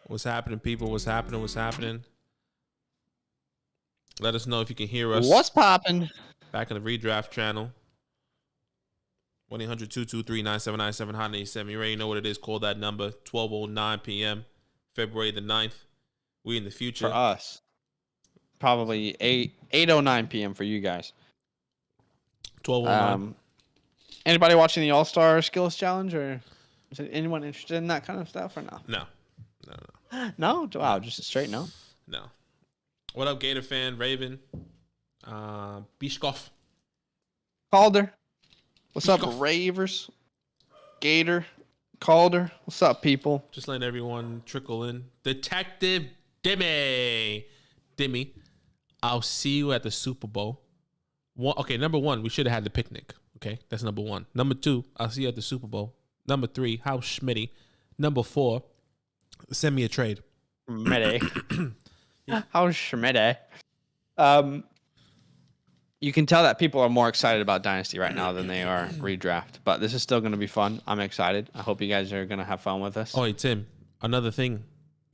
What's happening, people? What's happening? What's happening? Let us know if you can hear us. What's popping? Back in the redraft channel. 1-800-223-9797 hot 87. You already know what it is. Call that number. 12:09 p.m. February the 9th. We in the future. For us. Probably 8:09 p.m. for you guys. 12:09. Anybody watching the All-Star Skills Challenge, or is anyone interested in that kind of stuff, or no? No. No? Wow, just a straight no? No. What up, Gator fan? Raven. Bishkoff. Calder. What's up, Bishkoff. Ravers? Gator. Calder. What's up, people? Just letting everyone trickle in. Detective Dimmy. I'll see you at the Super Bowl. Okay, number one, we should have had the picnic. Okay, that's number one. Number two, I'll see you at the Super Bowl. Number three, how's Schmitty? Number four, send me a trade. Schmitty. How's Schmitty? You can tell that people are more excited about Dynasty right now than they are redraft. But this is still going to be fun. I'm excited. I hope you guys are going to have fun with us. Oh, hey, Tim, another thing.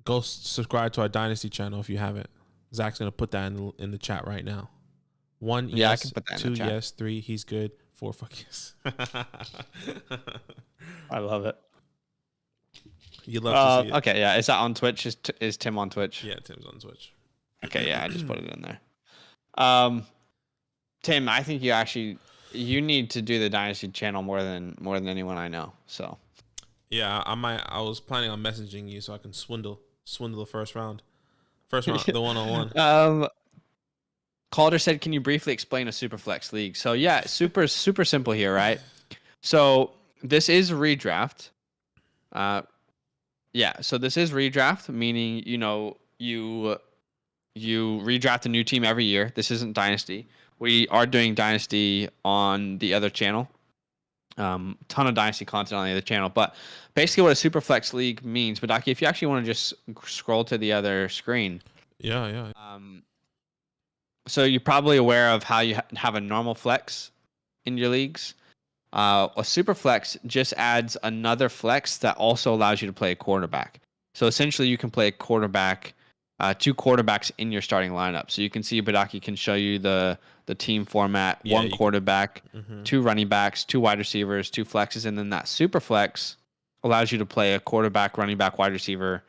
Go subscribe to our Dynasty channel if you haven't. Zach's going to put that in the chat right now. 1, yeah, yes. I can put that 2, in the chat. yes. 3, he's good. 4, fuck yes. I love it. You'd love to see it. Okay, yeah. Is that on Twitch? Is Tim on Twitch? Yeah, Tim's on Twitch. Okay, yeah, I just put it in there. Tim, I think you need to do the Dynasty channel more than anyone I know. So yeah, I was planning on messaging you so I can swindle the first round. First round, the 1-on-1. Calder said, "Can you briefly explain a SuperFlex league?" So yeah, super simple here, right? So this is redraft. Yeah, so this is redraft, meaning you redraft a new team every year. This isn't Dynasty. We are doing Dynasty on the other channel. Ton of Dynasty content on the other channel. But basically what a SuperFlex league means, Badaki, if you actually want to just scroll to the other screen. Yeah. So you're probably aware of how you have a normal flex in your leagues. A SuperFlex just adds another flex that also allows you to play a quarterback. So essentially you can play a quarterback, 2 quarterbacks in your starting lineup. So you can see Badaki can show you the team format, one quarterback, 2 running backs, 2 wide receivers, 2 flexes, and then that SuperFlex allows you to play a quarterback, running back, wide receiver,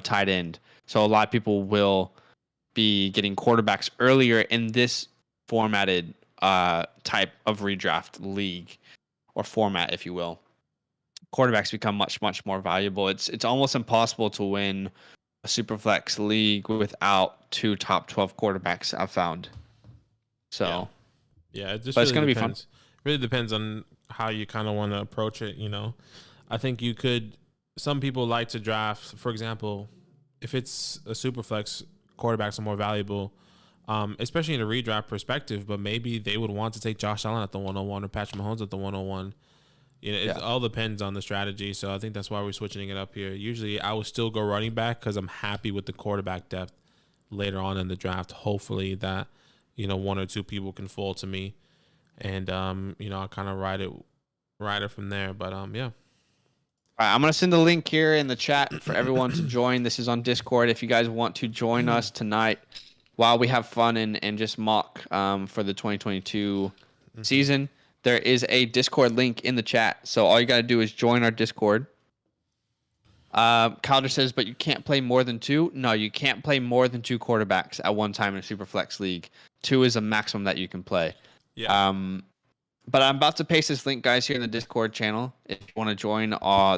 tight end. So a lot of people will be getting quarterbacks earlier in this formatted type of redraft league or format, if you will. Quarterbacks become much, much more valuable. It's almost impossible to win a Superflex league without 2 top 12 quarterbacks, I've found. So, yeah, it just but really it's going to be fun. Really depends on how you kind of want to approach it. I think you could. Some people like to draft, for example, if it's a Superflex, quarterbacks are more valuable, especially in a redraft perspective. But maybe they would want to take Josh Allen at the 101 or Patrick Mahomes at the 101. It all depends on the strategy. So I think that's why we're switching it up here. Usually I would still go running back because I'm happy with the quarterback depth later on in the draft. Hopefully that, 1 or 2 people can fall to me. And, I'll kind of ride it from there. But, yeah. All right, I'm going to send the link here in the chat for everyone to join. This is on Discord. If you guys want to join us tonight while we have fun and just mock for the 2022 season, there is a Discord link in the chat. So all you got to do is join our Discord. Calder says, but you can't play more than 2. No, you can't play more than 2 quarterbacks at one time in a Superflex league. 2 is a maximum that you can play. Yeah. But I'm about to paste this link, guys, here in the Discord channel. If you want to join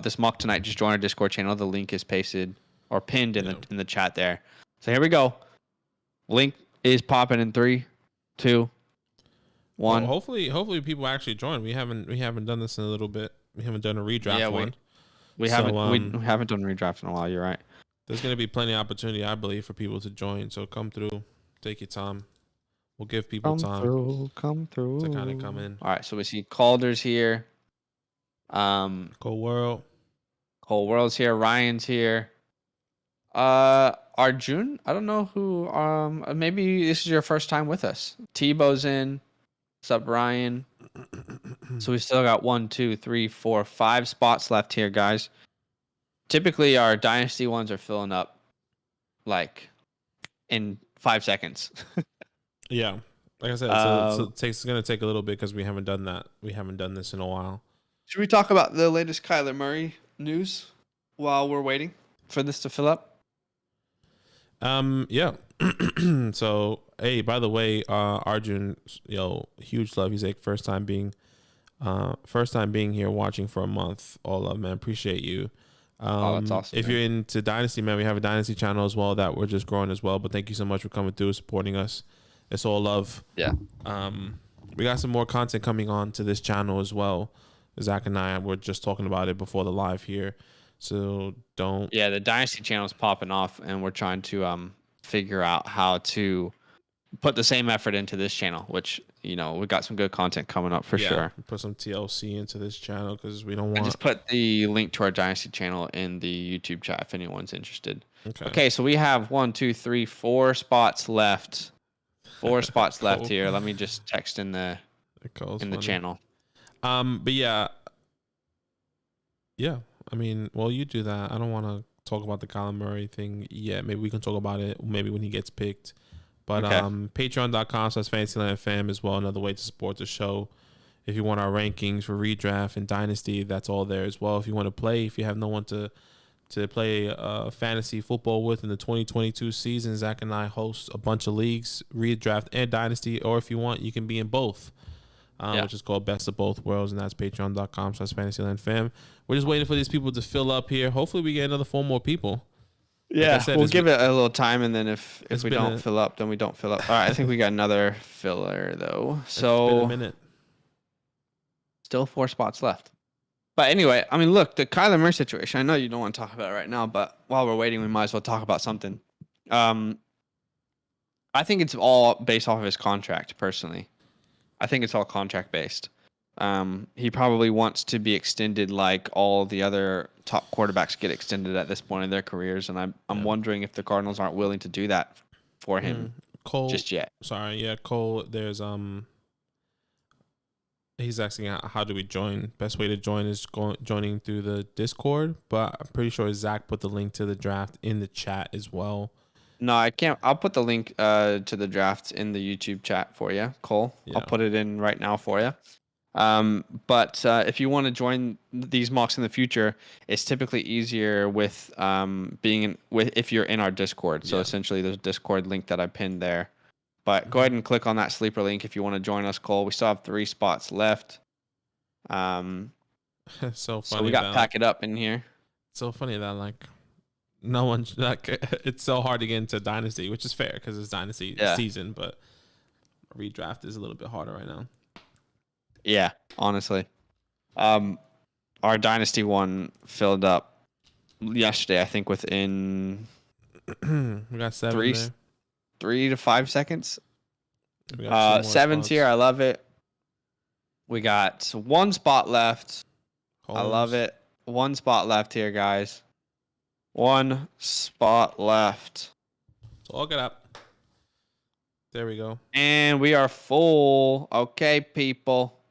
this mock tonight, just join our Discord channel. The link is pasted or pinned in the chat there. So here we go. Link is popping in 3, 2, 1. Well, hopefully people actually join. We haven't done this in a little bit. We haven't done a redraft one. We haven't done redraft in a while. You're right. There's going to be plenty of opportunity, I believe, for people to join. So come through, take your time. We'll give people time. Come through to kind of come in. All right, so we see Calder's here. Cole World's here. Ryan's here. Arjun, I don't know who. Maybe this is your first time with us. Tebow's in. What's up, Ryan? So we still got 1, 2, 3, 4, 5 spots left here, guys. Typically, our dynasty ones are filling up like in 5 seconds. Yeah, like I said, so it's going to take a little bit because we haven't done that. We haven't done this in a while. Should we talk about the latest Kyler Murray news while we're waiting for this to fill up? Yeah. So, hey, by the way, Arjun, huge love. He's like first time being here watching for a month. All love, man. Appreciate you. That's awesome. If you're into Dynasty, man, we have a Dynasty channel as well that we're just growing as well. But thank you so much for coming through, supporting us. It's all love. Yeah. We got some more content coming on to this channel as well. Zach and I were just talking about it before the live here. So don't. Yeah, the Dynasty channel is popping off, and we're trying to figure out how to put the same effort into this channel, which, we got some good content coming up for sure. Put some TLC into this channel because we don't want. I just put the link to our Dynasty channel in the YouTube chat if anyone's interested. Okay, so we have 1, 2, 3, 4 spots left. 4 spots left here. Let me just text in the channel. But yeah. I mean, well, you do that. I don't want to talk about the Kyler Murray thing yet. Maybe we can talk about it. Maybe when he gets picked. But Patreon.com/FantasylandFam as well. Another way to support the show. If you want our rankings for redraft and dynasty, that's all there as well. If you want to play, if you have no one to play fantasy football with in the 2022 season, Zach and I host a bunch of leagues, redraft and dynasty. Or if you want, you can be in both, which is called Best of Both Worlds, and that's patreon.com/FantasylandFam. We're just waiting for these people to fill up here. Hopefully we get another 4 more people. Yeah, like we'll give it a little time, and then if we don't fill up, then we don't fill up. All right, I think we got another filler, though. So it's been a minute. Still 4 spots left. But anyway, I mean, look, the Kyler Murray situation, I know you don't want to talk about it right now, but while we're waiting, we might as well talk about something. I think it's all based off of his contract, personally. I think it's all contract-based. He probably wants to be extended like all the other top quarterbacks get extended at this point in their careers, and I'm wondering if the Cardinals aren't willing to do that for him Cole, just yet. Sorry, yeah, Cole, there's he's asking how do we join? Best way to join is joining through the Discord, but I'm pretty sure Zach put the link to the draft in the chat as well. No, I can't. I'll put the link to the draft in the YouTube chat for you, Cole. Yeah. I'll put it in right now for you. But if you want to join these mocks in the future, it's typically easier with if you're in our Discord. So essentially, there's a Discord link that I pinned there. But go ahead and click on that sleeper link if you want to join us, Cole. We still have 3 spots left. So funny. So we got pack it up in here. So funny that like no one like it's so hard to get into Dynasty, which is fair because it's Dynasty season, but redraft is a little bit harder right now. Yeah, honestly. Our Dynasty one filled up yesterday, I think within we got 7 3 to 5 seconds. We got 7's here. I love it. We got 1 spot left. Holmes. I love it. 1 spot left here, guys. 1 spot left. So I'll get up. There we go. And we are full. Okay, people.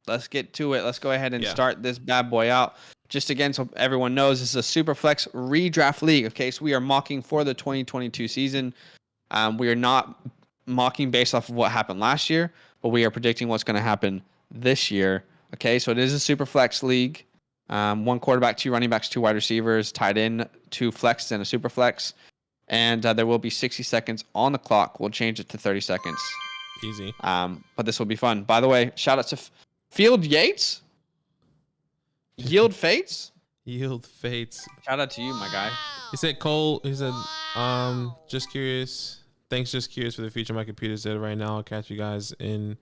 Let's get to it. Let's go ahead and start this bad boy out. Just again, so everyone knows, this is a SuperFlex redraft league. Okay, so we are mocking for the 2022 season. We are not mocking based off of what happened last year, but we are predicting what's going to happen this year. Okay, so it is a SuperFlex league. 1 quarterback, 2 running backs, 2 wide receivers, tied in 2 flexes and a SuperFlex. And there will be 60 seconds on the clock. We'll change it to 30 seconds. Easy. But this will be fun. By the way, shout out to Field Yates. Yield Fates. Yield Fates. Shout out to you, my guy. He said, Cole, he said, just curious. Thanks, just curious for the feature my computer's dead right now. I'll catch you guys in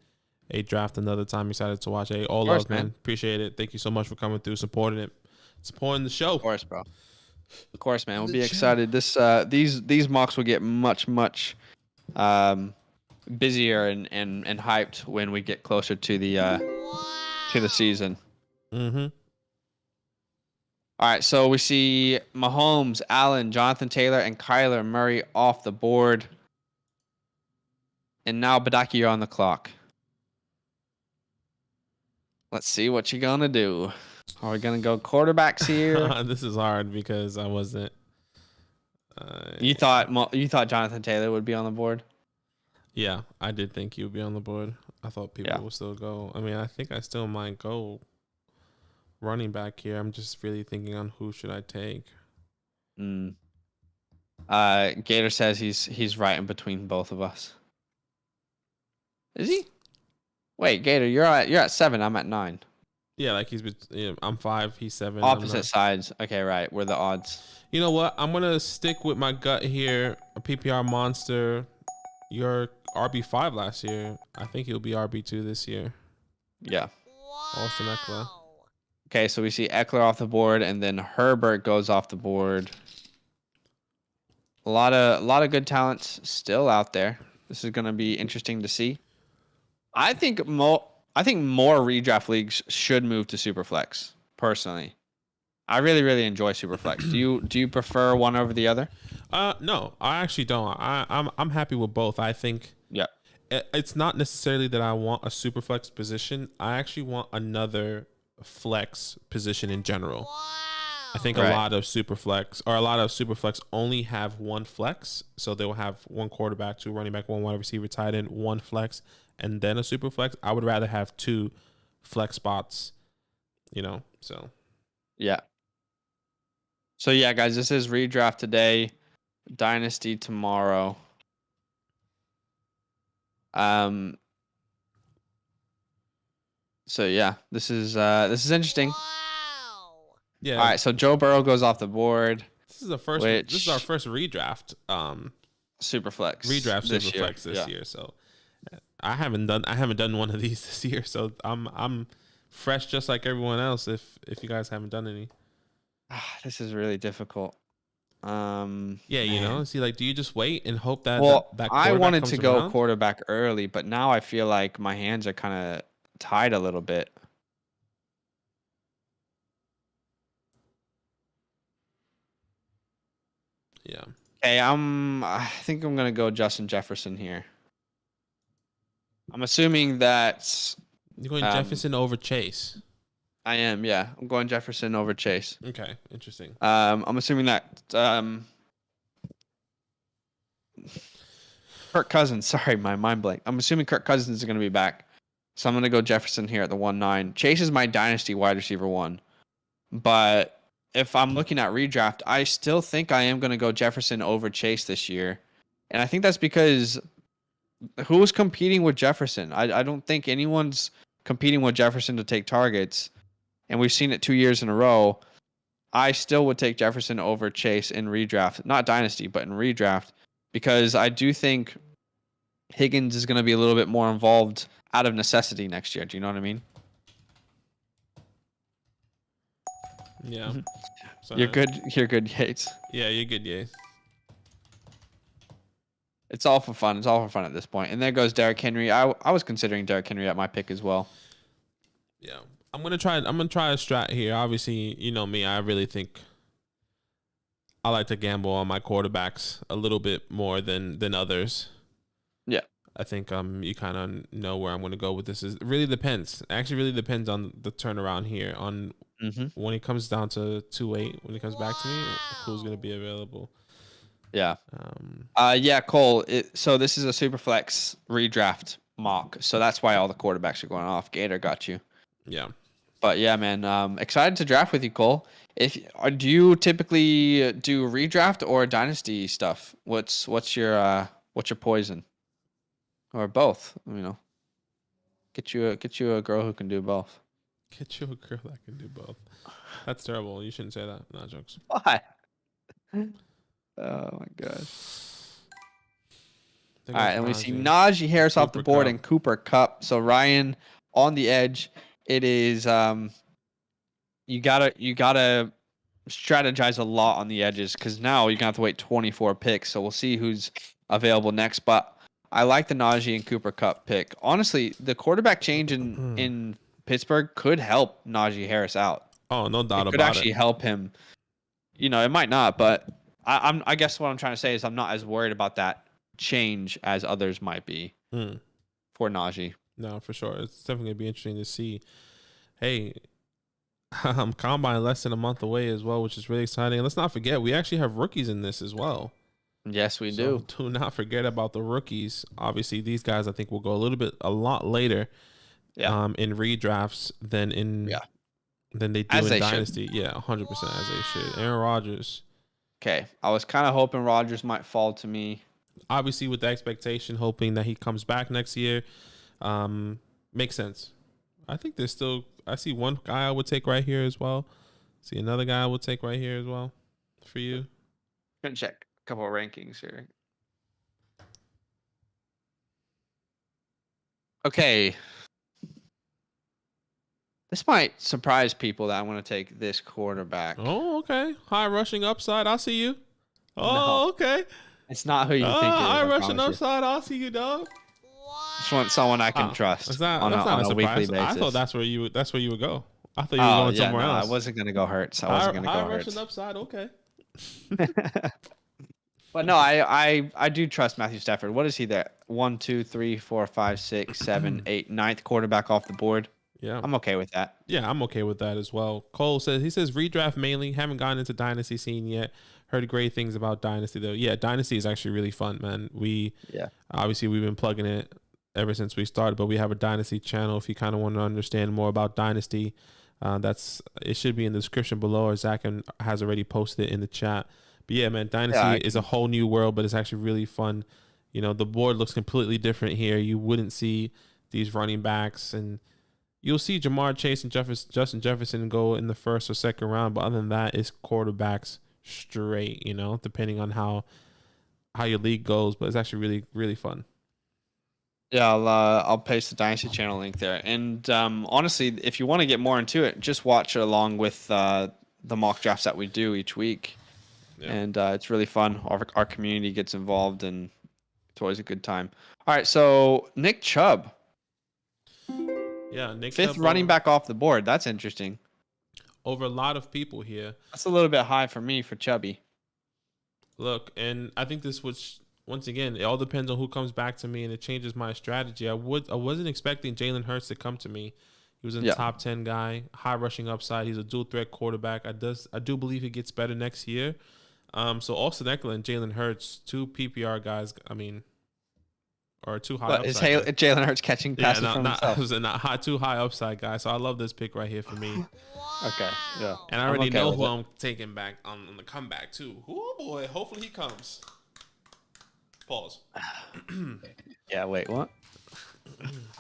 a draft another time. Excited to watch. Hey, all love, man. Appreciate it. Thank you so much for coming through, supporting the show. Of course, bro. Of course, man. We'll be excited. These mocks will get much busier and hyped when we get closer to the season. Mm-hmm. All right, so we see Mahomes, Allen, Jonathan Taylor, and Kyler Murray off the board. And now, Badaki, you're on the clock. Let's see what you're going to do. Are we going to go quarterbacks here? This is hard because I wasn't. You thought Jonathan Taylor would be on the board? Yeah, I did think he would be on the board. I thought people would still go. I mean, I think I still might go running back here. I'm just really thinking on who should I take. Gator says he's right in between both of us. Is he? Wait, Gator, you're at 7. I'm at 9. Yeah, like I'm 5. He's 7. Opposite sides. Okay, right. We're the odds. You know what? I'm gonna stick with my gut here. A PPR monster. Your RB5 last year. I think he'll be RB2 this year. Yeah. Austin Eckler. Okay, so we see Eckler off the board, and then Herbert goes off the board. A lot of good talents still out there. This is going to be interesting to see. I think more redraft leagues should move to SuperFlex. Personally, I really enjoy SuperFlex. Do you prefer one over the other? No, I actually don't. I'm happy with both. I think it's not necessarily that I want a SuperFlex position. I actually want another flex position in general. Wow. I think a lot of SuperFlex only have one flex, so they will have 1 quarterback, 2 running back, 1 wide receiver, tight end, 1 flex, and then a SuperFlex. I would rather have 2 flex spots, so yeah. So yeah, guys, this is redraft today, Dynasty tomorrow. So yeah, this is interesting. Wow. Yeah. All right, so Joe Burrow goes off the board. This is our first redraft. SuperFlex. Redraft SuperFlex this year. So I haven't done one of these this year. So I'm fresh just like everyone else. If you guys haven't done any. This is really difficult. Yeah, see, like, do you just wait and hope that? Well, that I wanted to go around? Quarterback early, but now I feel like my hands are kind of tied a little bit. Yeah. Okay, I think I'm gonna go Justin Jefferson here. I'm assuming that you're going Jefferson over Chase. I am, yeah. I'm going Jefferson over Chase. Okay, interesting. I'm assuming that Kirk Cousins. Sorry, my mind blank. I'm assuming Kirk Cousins is going to be back. So I'm going to go Jefferson here at the 1-9. Chase is my dynasty wide receiver 1. But if I'm looking at redraft, I still think I am going to go Jefferson over Chase this year. And I think that's because who's competing with Jefferson? I don't think anyone's competing with Jefferson to take targets. And we've seen it 2 years in a row. I still would take Jefferson over Chase in redraft. Not dynasty, but in redraft. Because I do think Higgins is going to be a little bit more involved out of necessity next year. Do you know what I mean? Yeah. You're good. You're good, Yates. Yeah, you're good, Yates. It's all for fun. It's all for fun at this point. And there goes Derrick Henry. I was considering Derrick Henry at my pick as well. Yeah. I'm gonna try a strat here. Obviously, you know me, I really think I like to gamble on my quarterbacks a little bit more than others. Yeah. I think you kind of know where I'm going to go with this. It really depends. Actually, really depends on the turnaround here. On when it comes down to 2-8, when it comes back to me, who's going to be available? Yeah. Yeah, Cole. So this is a Superflex redraft mock. So that's why all the quarterbacks are going off. Gator got you. Yeah. But yeah, man. Excited to draft with you, Cole. Do you typically do redraft or dynasty stuff? What's your poison? Or both, you know. Get you a girl who can do both. Get you a girl that can do both. That's terrible. You shouldn't say that. No jokes. Why? Oh my god. All right, and we see Najee Harris off the board and Cooper Kupp. So Ryan on the edge. It is you gotta strategize a lot on the edges because now you're gonna have to wait 24 picks. So we'll see who's available next. But I like the Najee and Cooper Kupp pick. Honestly, the quarterback change in Pittsburgh could help Najee Harris out. Oh, no doubt about it. Could actually help him. You know, it might not, but I guess what I'm trying to say is I'm not as worried about that change as others might be for Najee. No, for sure. It's definitely going to be interesting to see. Hey, Combine less than a month away as well, which is really exciting. And let's not forget, we actually have rookies in this as well. Yes, we do. Do not forget about the rookies. Obviously, these guys I think will go a lot later in redrafts than they do in Dynasty. Should. Yeah, 100% as they should. Aaron Rodgers. Okay. I was kind of hoping Rodgers might fall to me. Obviously, with the expectation, hoping that he comes back next year. Makes sense. I think there's still... I see one guy I would take right here as well. See another guy I would take right here as well for you. I'm going to check a couple of rankings here. Okay. This might surprise people that I want to take this quarterback. Oh, okay. High rushing upside. I see you. Oh, no. Okay. It's not who you think it is. High rushing upside. I see you, dog. Just want someone I can trust on a weekly basis. I thought that's where you would go. I thought you were going somewhere else. I wasn't gonna go Hurts. I wasn't gonna go Hurts. Rushing upside, okay. But no, I do trust Matthew Stafford. What is he there? 1, 2, 3, 4, 5, 6, 7, 8, 9th quarterback off the board. Yeah, I'm okay with that. Yeah, I'm okay with that as well. Cole says redraft mainly. Haven't gotten into Dynasty scene yet. Heard great things about Dynasty though. Yeah, Dynasty is actually really fun, man. Obviously we've been plugging it ever since we started, but we have a Dynasty channel. If you kind of want to understand more about Dynasty, it should be in the description below, or Zach has already posted it in the chat. But yeah, man, Dynasty is a whole new world, but it's actually really fun. You know, the board looks completely different here. You wouldn't see these running backs, and you'll see Jamar Chase and Justin Jefferson go in the first or second round, but other than that, it's quarterbacks straight, you know, depending on how your league goes. But it's actually really, really fun. Yeah, I'll paste the Dynasty channel link there. And honestly, if you want to get more into it, just watch along with the mock drafts that we do each week. Yeah. And it's really fun. Our community gets involved, and it's always a good time. All right, so Nick Chubb. Yeah, Nick Chubb. 5th running back off the board. That's interesting. Over a lot of people here. That's a little bit high for me for Chubby. Look, and I think this was... Once again, it all depends on who comes back to me, and it changes my strategy. I wasn't expecting Jalen Hurts to come to me. He was a top 10 guy, high rushing upside. He's a dual threat quarterback. I do believe he gets better next year. So Austin Eckler and Jalen Hurts, 2 PPR guys. I mean, or too high But is upside. Guy. Jalen Hurts catching Yeah, passes from not himself? not high, too high upside guy. So I love this pick right here for me. Okay, yeah. And I I'm already okay know with who it. I'm taking back on the comeback too. Oh boy, hopefully he comes. Pause. Yeah, wait, what?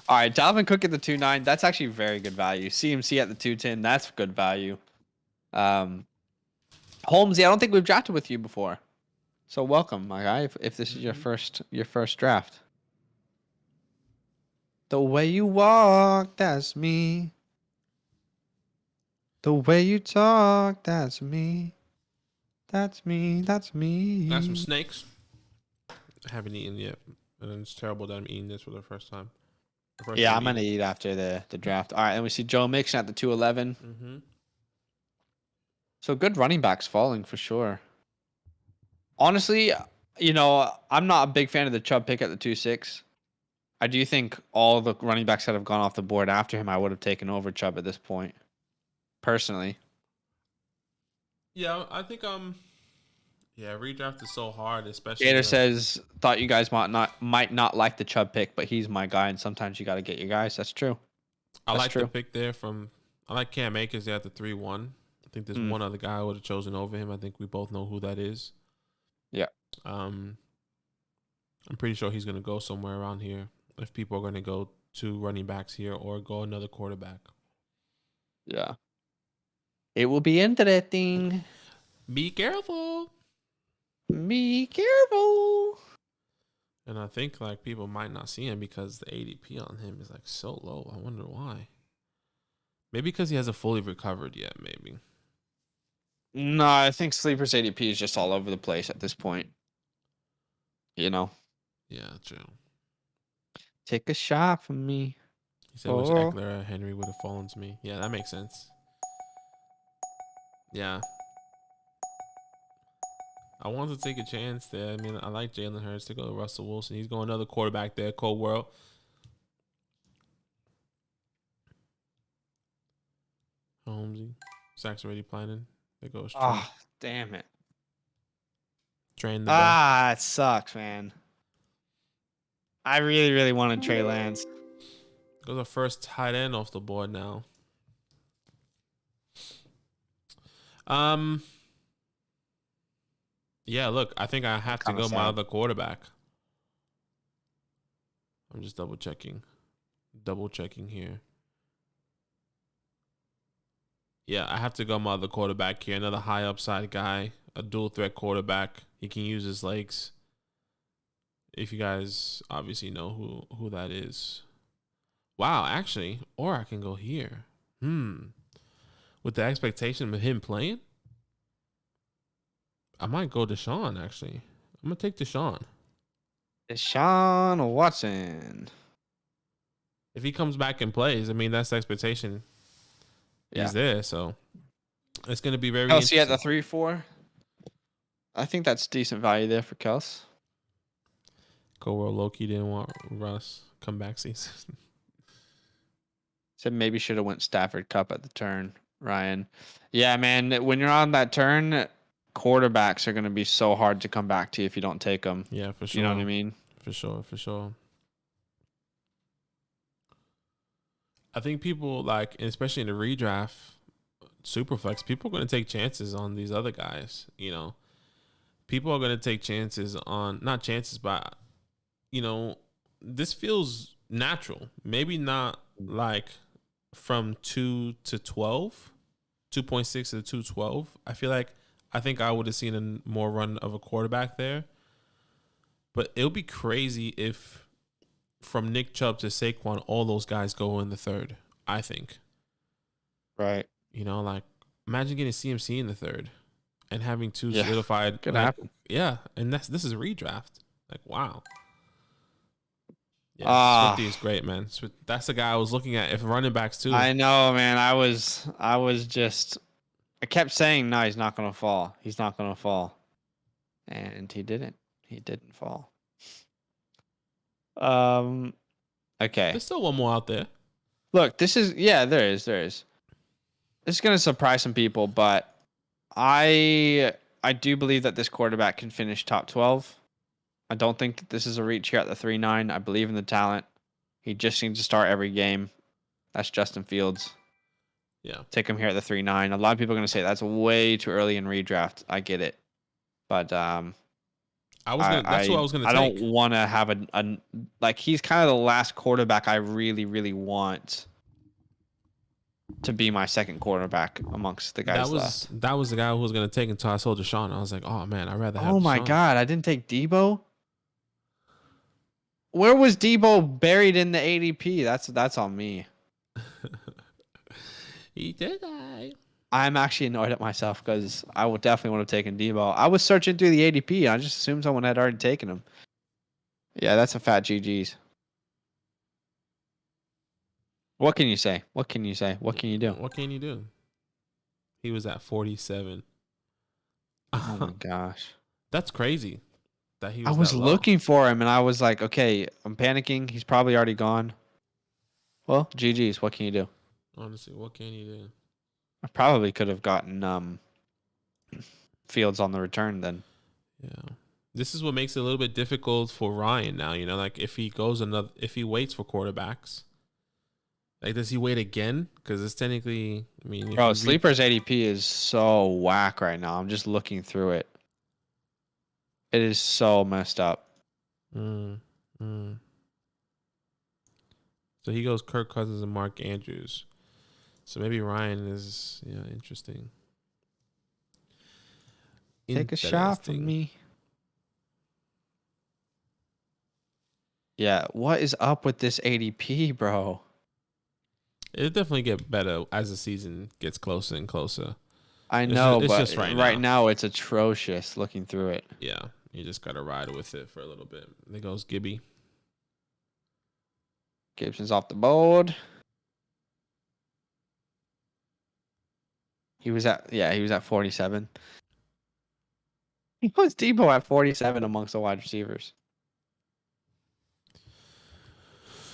All right, Dalvin Cook at the 2.9. That's actually very good value. CMC at the 2.10. That's good value. Holmes, yeah, I don't think we've drafted with you before. So welcome, my guy, if this is your first draft. The way you walk, that's me. The way you talk, that's me. That's me. That's me. Got some snakes. I haven't eaten yet, and it's terrible that I'm eating this for the first time. Yeah, I'm gonna eat after the draft. All right, and we see Joe Mixon at the 2.11. Mm-hmm. So good running backs falling for sure. Honestly, you know, I'm not a big fan of the Chubb pick at the 2.6. I do think all the running backs that have gone off the board after him, I would have taken over Chubb at this point, personally. Yeah, I think yeah, redraft is so hard, especially. Gator says thought you guys might not like the Chubb pick, but he's my guy, and sometimes you got to get your guys. That's true. I like the pick there from. I like Cam Akers there at the 3-1. I think there's one other guy I would have chosen over him. I think we both know who that is. Yeah. I'm pretty sure he's gonna go somewhere around here. If people are gonna go 2 running backs here or go another quarterback. Yeah. It will be interesting. Be careful. Be careful. And I think like people might not see him because the ADP on him is like so low. I wonder why. Maybe because he hasn't fully recovered yet. Maybe. No, I think Sleeper's ADP is just all over the place at this point. You know. Yeah, true. Take a shot from me. He said, "Which Eckler or Henry would have fallen to me?" Yeah, that makes sense. Yeah. I wanted to take a chance there. I mean, I like Jalen Hurts to go to Russell Wilson. He's going another quarterback there, Cold World. Holmesy. Sacks already planning. There goes Trey. Ah, damn it. Drain the ball. It sucks, man. I really, really wanted Trey Lance. Goes our first tight end off the board now. Yeah, look, I think I have to go my other quarterback. I'm just double checking here. Yeah, I have to go my other quarterback here. Another high upside guy, a dual threat quarterback. He can use his legs. If you guys obviously know who that is. Wow, actually, or I can go here. With the expectation of him playing, I might go Deshaun, actually. I'm going to take Deshaun. Deshaun Watson. If he comes back and plays, I mean, that's the expectation. He's there, so it's going to be very interesting. Kelsey at the 3-4. I think that's decent value there for Kels. Corral Loki didn't want Russ comeback season. Said maybe should have went Stafford Cup at the turn, Ryan. Yeah, man, when you're on that turn, quarterbacks are going to be so hard to come back to if you don't take them. Yeah, for sure. You know what I mean? For sure. I think people like, especially in the redraft, Superflex, people are going to take chances on these other guys. You know, people are going to take chances on, not chances, but, you know, this feels natural. Maybe not like from 2 to 12, 2.6 to 212. I think I would have seen a more run of a quarterback there. But it would be crazy if from Nick Chubb to Saquon, all those guys go in the third, I think. Right. You know, like imagine getting CMC in the third and having 2 solidified. Could happen. Yeah, and this is a redraft. Like, wow. Yeah, Swifty is great, man. That's the guy I was looking at. If running backs too. I know, man. I kept saying, no, he's not going to fall. He's not going to fall. And he didn't. He didn't fall. Okay. There's still one more out there. Look, there is. This is going to surprise some people, but I do believe that this quarterback can finish top 12. I don't think this is a reach here at the 3-9. I believe in the talent. He just needs to start every game. That's Justin Fields. Yeah. Take him here at the 3-9. A lot of people are going to say that's way too early in redraft. I get it. But that's who I was gonna I take. don't want to have a like he's kind of the last quarterback I really, really want to be my second quarterback amongst the guys left. That was the guy who was gonna take until I saw Deshaun. I was like, oh man, I'd rather have. Oh my Deshaun. God, I didn't take Debo. Where was Debo buried in the ADP? That's on me. He did die. I'm actually annoyed at myself because I would definitely want to have taken Debo. I was searching through the ADP and I just assumed someone had already taken him. Yeah, that's a fat GG's. What can you say? What can you say? What can you do? What can you do? He was at 47. Oh my gosh. That's crazy. That he I was that low. looking for him and I was like, okay, I'm panicking. He's probably already gone. Well, GG's. What can you do? Honestly, what can you do? I probably could have gotten Fields on the return then. Yeah. This is what makes it a little bit difficult for Ryan now, you know, like if he waits for quarterbacks. Like, does he wait again? Because it's technically, I mean, Bro, Sleeper's ADP is so whack right now. I'm just looking through it. It is so messed up. So he goes Kirk Cousins and Mark Andrews. So maybe Ryan is, interesting. Take a shot from me. Yeah, what is up with this ADP, bro? It'll definitely get better as the season gets closer and closer. I know, it's but just right now it's atrocious looking through it. Yeah, you just got to ride with it for a little bit. There goes Gibby. Gibson's off the board. He was at 47. He was Debo at 47 amongst the wide receivers.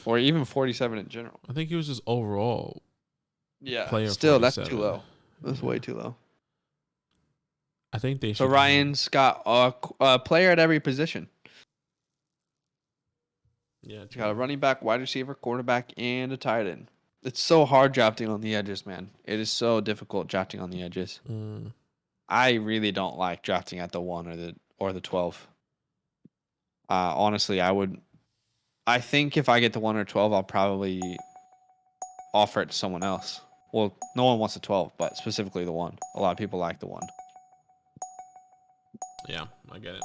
Or even 47 in general. I think he was just overall. Yeah. Player Still, 47. that's too low. That's way too low. I think they should. So Ryan's got a player at every position. Yeah. He's got a running back, wide receiver, quarterback, and a tight end. It's so hard drafting on the edges, man. It is so difficult drafting on the edges. I really don't like drafting at the 1 or the 12. Honestly, I think if I get the 1 or 12, I'll probably offer it to someone else. Well, no one wants the 12, but specifically the 1. A lot of people like the 1. Yeah, I get it.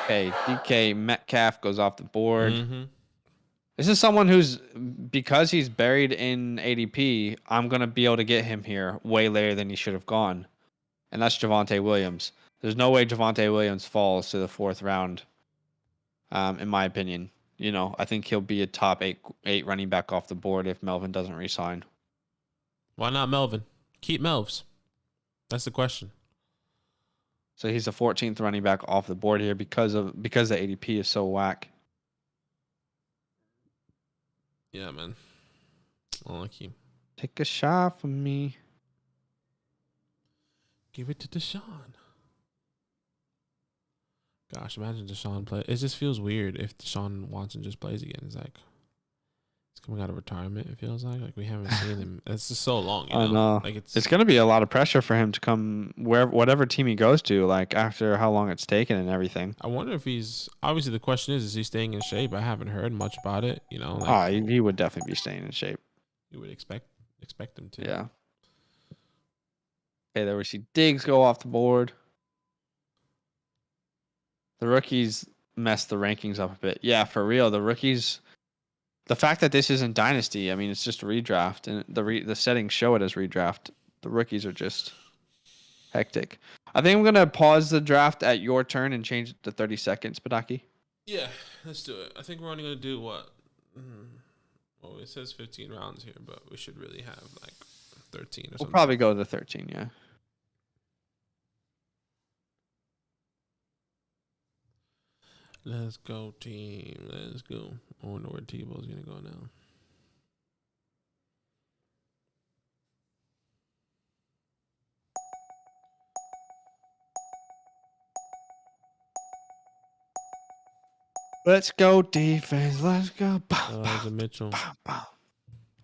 Okay, DK Metcalf goes off the board. This is someone who's, because he's buried in ADP, I'm going to be able to get him here way later than he should have gone. And that's Javonte Williams. There's no way Javonte Williams falls to the 4th round, in my opinion. I think he'll be a top 8 running back off the board if Melvin doesn't resign. Why not Melvin? Keep Melvs. That's the question. So he's the 14th running back off the board here because the ADP is so whack. Yeah, man. I like him. Take a shot from me. Give it to Deshaun. Gosh, imagine Deshaun play. It just feels weird if Deshaun Watson just plays again. It's like he's coming out of retirement. It feels like we haven't seen him. It's just so long. I know. Like it's going to be a lot of pressure for him to come whatever team he goes to. Like after how long it's taken and everything. I wonder if he's obviously the question is he staying in shape? I haven't heard much about it. He would definitely be staying in shape. You would expect him to. Yeah. Okay, there we see Diggs go off the board. The rookies messed the rankings up a bit. Yeah, for real. The rookies, the fact that this isn't Dynasty, I mean, it's just a redraft, and the settings show it as redraft. The rookies are just hectic. I think I'm going to pause the draft at your turn and change it to 30 seconds, Padaki. Yeah, let's do it. I think we're only going to do what? Well, it says 15 rounds here, but we should really have like 13 or something. We'll probably go to 13, yeah. Let's go, team. Let's go. I wonder where Tebow's going to go now. Let's go defense. Let's go. Elijah Mitchell.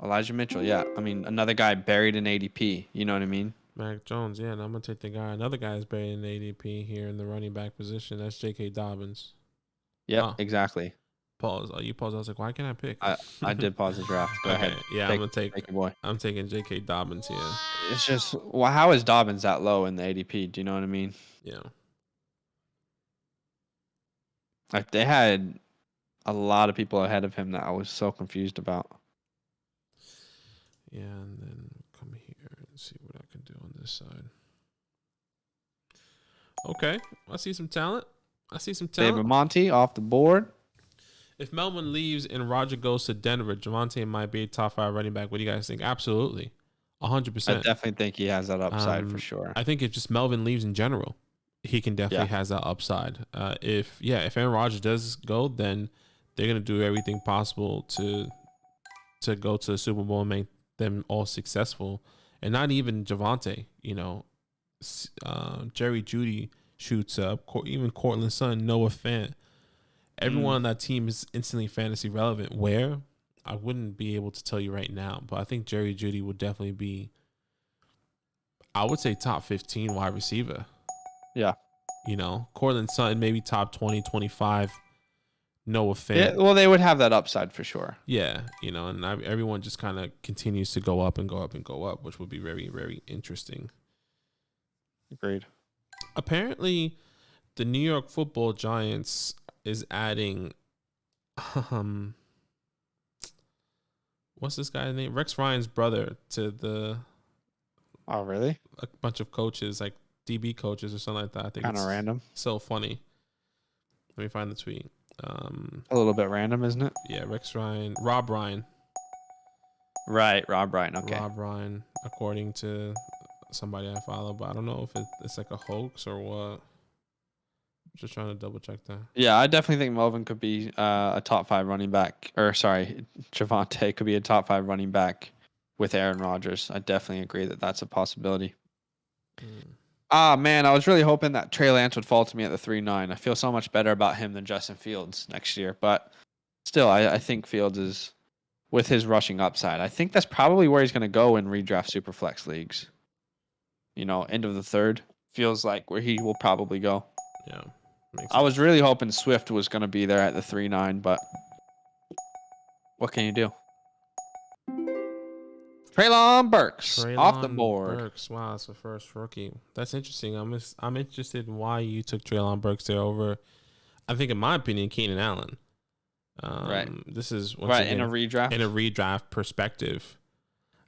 Elijah Mitchell. Yeah. I mean, another guy buried in ADP. You know what I mean? Mac Jones. Yeah, and I'm gonna take the guy. Another guy is buried in ADP here in the running back position. That's J.K. Dobbins. Yep. Oh, exactly. pause. Oh, you pause. I was like, why can't I pick? I did pause the draft. Go ahead. Yeah, I'm gonna take your boy. I'm taking J.K. Dobbins here. It's just, well, how is Dobbins that low in the ADP? Do you know what I mean? Yeah. Like, they had a lot of people ahead of him that I was so confused about. Yeah, and then come here and see what I can do on this side. Okay, I see some talent. David Monty off the board. If Melvin leaves and Roger goes to Denver, Javonte might be a top 5 running back. What do you guys think? Absolutely. 100%. I definitely think he has that upside for sure. I think if just Melvin leaves in general, he can definitely has that upside. If Aaron Rodgers does go, then they're going to do everything possible to go to the Super Bowl and make them all successful. And not even Javonte, Jerry Jeudy shoots up, even Cortland Sutton, Noah Fant. Everyone on that team is instantly fantasy relevant. Where? I wouldn't be able to tell you right now, but I think Jerry Jeudy would definitely be, I would say, top 15 wide receiver. Yeah. Cortland Sutton, maybe top 20, 25. Noah Fant. Yeah, well, they would have that upside for sure. Yeah, and everyone just kind of continues to go up and go up and go up, which would be very, very interesting. Agreed. Apparently, the New York Football Giants is adding, what's this guy's name? Rex Ryan's brother to the. Oh, really? A bunch of coaches, like DB coaches or something like that. I think kind of random. So funny. Let me find the tweet. A little bit random, isn't it? Yeah, Rex Ryan, Rob Ryan. Right, Rob Ryan. Okay. Rob Ryan, according to somebody I follow, but I don't know if it's like a hoax or what. Just trying to double check that. Yeah, I definitely think Melvin could be a top 5 running back. Or sorry, Javonte could be a top 5 running back with Aaron Rodgers. I definitely agree that that's a possibility. Man, I was really hoping that Trey Lance would fall to me at the 3-9. I feel so much better about him than Justin Fields next year. But still, I think Fields is, with his rushing upside, I think that's probably where he's going to go in redraft SuperFlex leagues. End of the third feels like where he will probably go. Yeah. I was really hoping Swift was going to be there at the 3-9, but what can you do? Treylon Burks off the board. Burks. Wow, that's the first rookie. That's interesting. I'm interested in why you took Treylon Burks there over, I think, in my opinion, Keenan Allen. Right. This is once again, in a redraft. In a redraft perspective.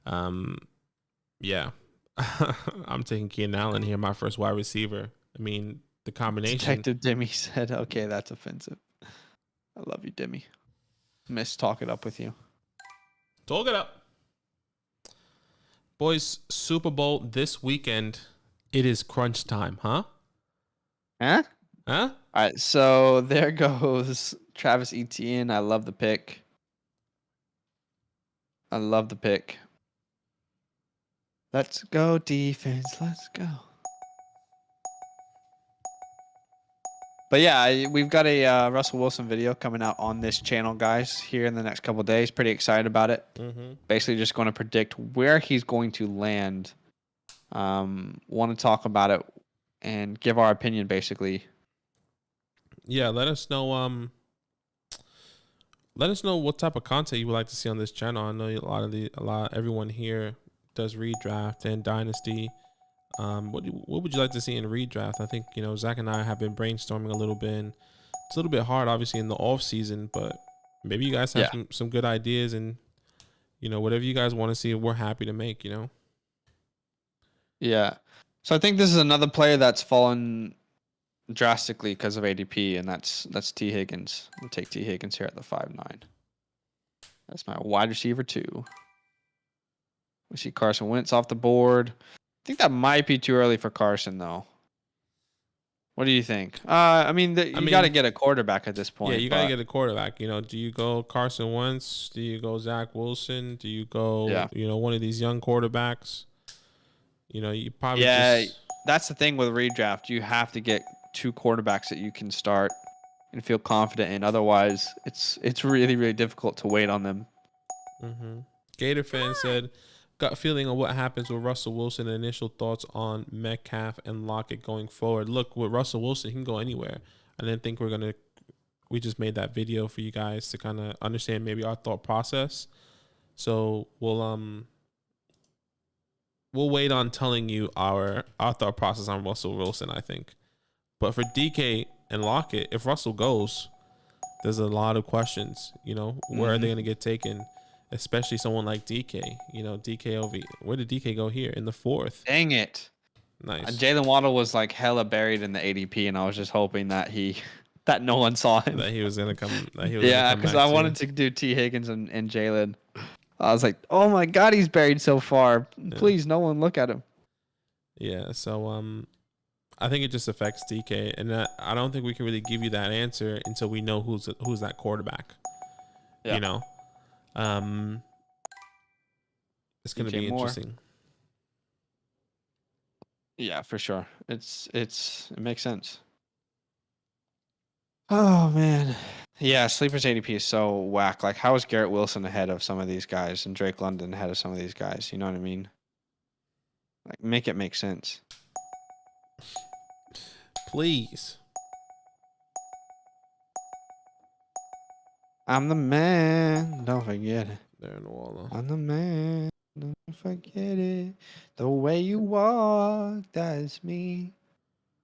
Yeah. I'm taking Keenan Allen here, my first wide receiver. I mean, the combination. Detective Dimmy said, "Okay, that's offensive." I love you, Dimmy. Miss talk it up with you. Talk it up. Boys, Super Bowl this weekend. It is crunch time, huh? Huh? Huh? All right, so there goes Travis Etienne. I love the pick. Let's go defense. Let's go. But yeah, we've got a Russell Wilson video coming out on this channel, guys, here in the next couple of days. Pretty excited about it. Basically just going to predict where he's going to land. Want to talk about it and give our opinion, basically. Yeah, let us know what type of content you would like to see on this channel. I know everyone here does redraft and dynasty. What would you like to see in redraft? I think, Zach and I have been brainstorming a little bit, and it's a little bit hard, obviously, in the off season, but maybe you guys have some good ideas, and, whatever you guys want to see, we're happy to make, Yeah. So I think this is another player that's fallen drastically because of ADP, and that's T. Higgins. I'll take T. Higgins here at the 5-9. That's my wide receiver 2. We see Carson Wentz off the board. I think that might be too early for Carson, though. What do you think? You got to get a quarterback at this point. Yeah, you got to get a quarterback. Do you go Carson Wentz? Do you go Zach Wilson? Do you go, one of these young quarterbacks? You probably that's the thing with redraft. You have to get 2 quarterbacks that you can start and feel confident in. Otherwise, it's really, really difficult to wait on them. Gator fan said, "Gut feeling on what happens with Russell Wilson. And initial thoughts on Metcalf and Lockett going forward. Look, with Russell Wilson, he can go anywhere. I didn't think we just made that video for you guys to kind of understand maybe our thought process. So we'll wait on telling you our thought process on Russell Wilson, I think. But for DK and Lockett, if Russell goes, there's a lot of questions. You know, where are they going to get taken? Especially someone like DK. You know, where did DK go here? In the 4th. Dang it. Nice. Jalen Waddle was like hella buried in the ADP, and I was just hoping that that no one saw him. That he was going to come. Yeah, because I wanted to do T. Higgins and Jalen. I was like, oh my God, he's buried so far. Please, no one look at him. Yeah, so I think it just affects DK, and I don't think we can really give you that answer until we know who's that quarterback. Yeah. You know, it's going to be interesting. Yeah, for sure. It makes sense. Oh man, yeah. Sleepers ADP is so whack. Like, how is Garrett Wilson ahead of some of these guys and Drake London ahead of some of these guys? You know what I mean? Like, make it make sense. Please. I'm the man. Don't forget it. Darren Waller. I'm the man. Don't forget it. The way you walk, that's me.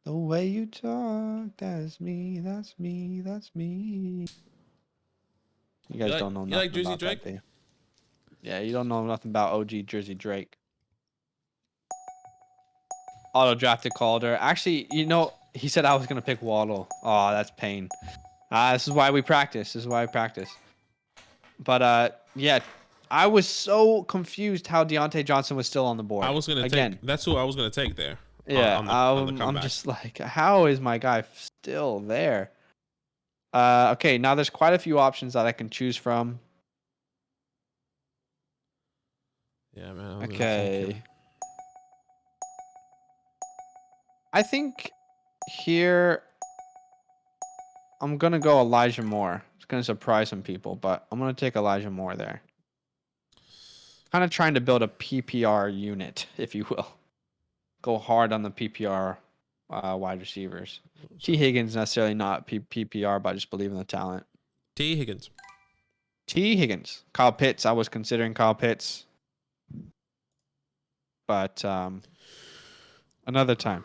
The way you talk, that's me. That's me. That's me. You guys don't know nothing like Jersey about Drake? that, do you? Yeah, you don't know nothing about OG Jersey Drake. Auto drafted Calder. Actually, you know, he said I was gonna pick Waddle. Oh, that's pain. This is why we practice. But yeah, I was so confused how Deontay Johnson was still on the board. I was gonna take. That's who I was gonna take there. Yeah, I'm just like, how is my guy still there? Okay, now there's quite a few options that I can choose from. Yeah, man. Okay. I think here I'm going to go Elijah Moore. It's going to surprise some people, but I'm going to take Elijah Moore there. Kind of trying to build a PPR unit, if you will. Go hard on the PPR wide receivers. T. Higgins necessarily not PPR, but I just believe in the talent. T. Higgins. Kyle Pitts. I was considering Kyle Pitts. But another time.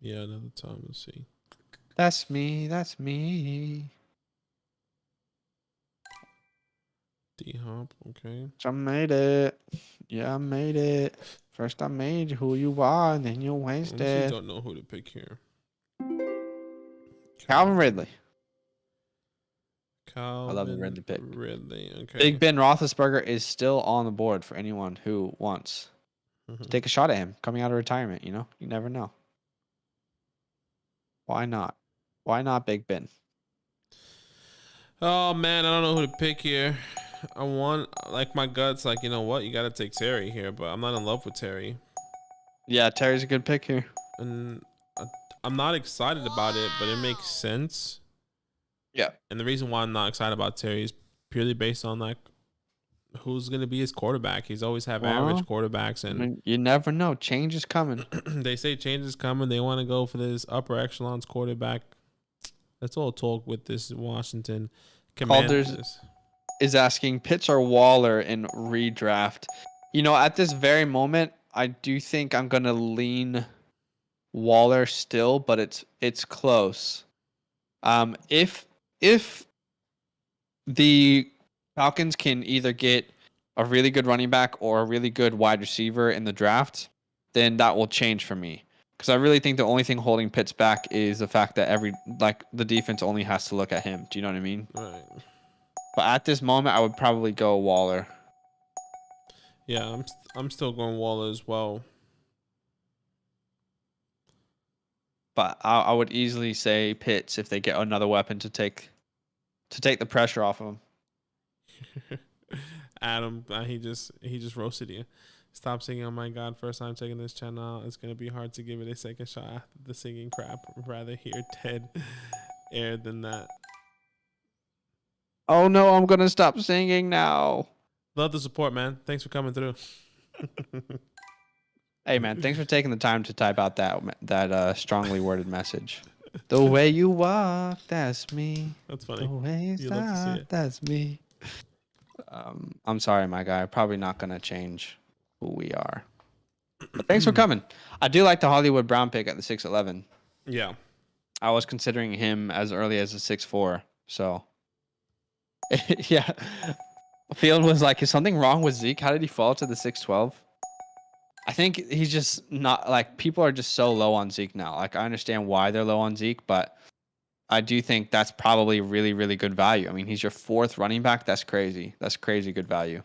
Yeah, another time. Let's see. That's me. D-Hop, okay. I made it. Yeah, I made it. First I made who you are, and then you wasted. I don't know who to pick here. Calvin Ridley. I love the Ridley pick. Okay. Big Ben Roethlisberger is still on the board for anyone who wants to take a shot at him coming out of retirement. You know, you never know. Why not? Why not Big Ben? Oh man, I don't know who to pick here. I want, like, my gut's like, you know what? You got to take Terry here, but I'm not in love with Terry. Yeah, Terry's a good pick here. And I'm not excited about it, but it makes sense. Yeah. And the reason why I'm not excited about Terry is purely based on, like, who's going to be his quarterback. He's always have average quarterbacks. And I mean, you never know. Change is coming. They say change is coming. They want to go for this upper echelons quarterback. That's all talk with this Washington Commanders. Is asking Pitts or Waller in redraft. You know, at this very moment, I do think I'm gonna lean Waller still, but it's close. If the Falcons can either get a really good running back or a really good wide receiver in the draft, then that will change for me. Because I really think the only thing holding Pitts back is the fact that the defense only has to look at him. Do you know what I mean? Right. But at this moment, I would probably go Waller. Yeah, I'm still going Waller as well. But I would easily say Pitts if they get another weapon to take the pressure off of him. Adam, he just roasted you. Stop singing. Oh my God. First time checking this channel. It's going to be hard to give it a second shot after the singing crap. Rather hear dead air than that. Oh no, I'm gonna stop singing now. Love the support, man. Thanks for coming through. Hey man, thanks for taking the time to type out that strongly worded message. The way you walk, that's me. That's funny. The way You love to see it. that's me. I'm sorry, my guy. Probably not gonna change who we are. But thanks for coming. I do like the Hollywood Brown pick at the 6'11". Yeah. I was considering him as early as a 6'4". So yeah. Field was like, is something wrong with Zeke? How did he fall to the 6'12"? I think he's just not like, people are just so low on Zeke now. Like, I understand why they're low on Zeke, but I do think that's probably really, really good value. I mean, he's your 4th running back. That's crazy. That's crazy good value.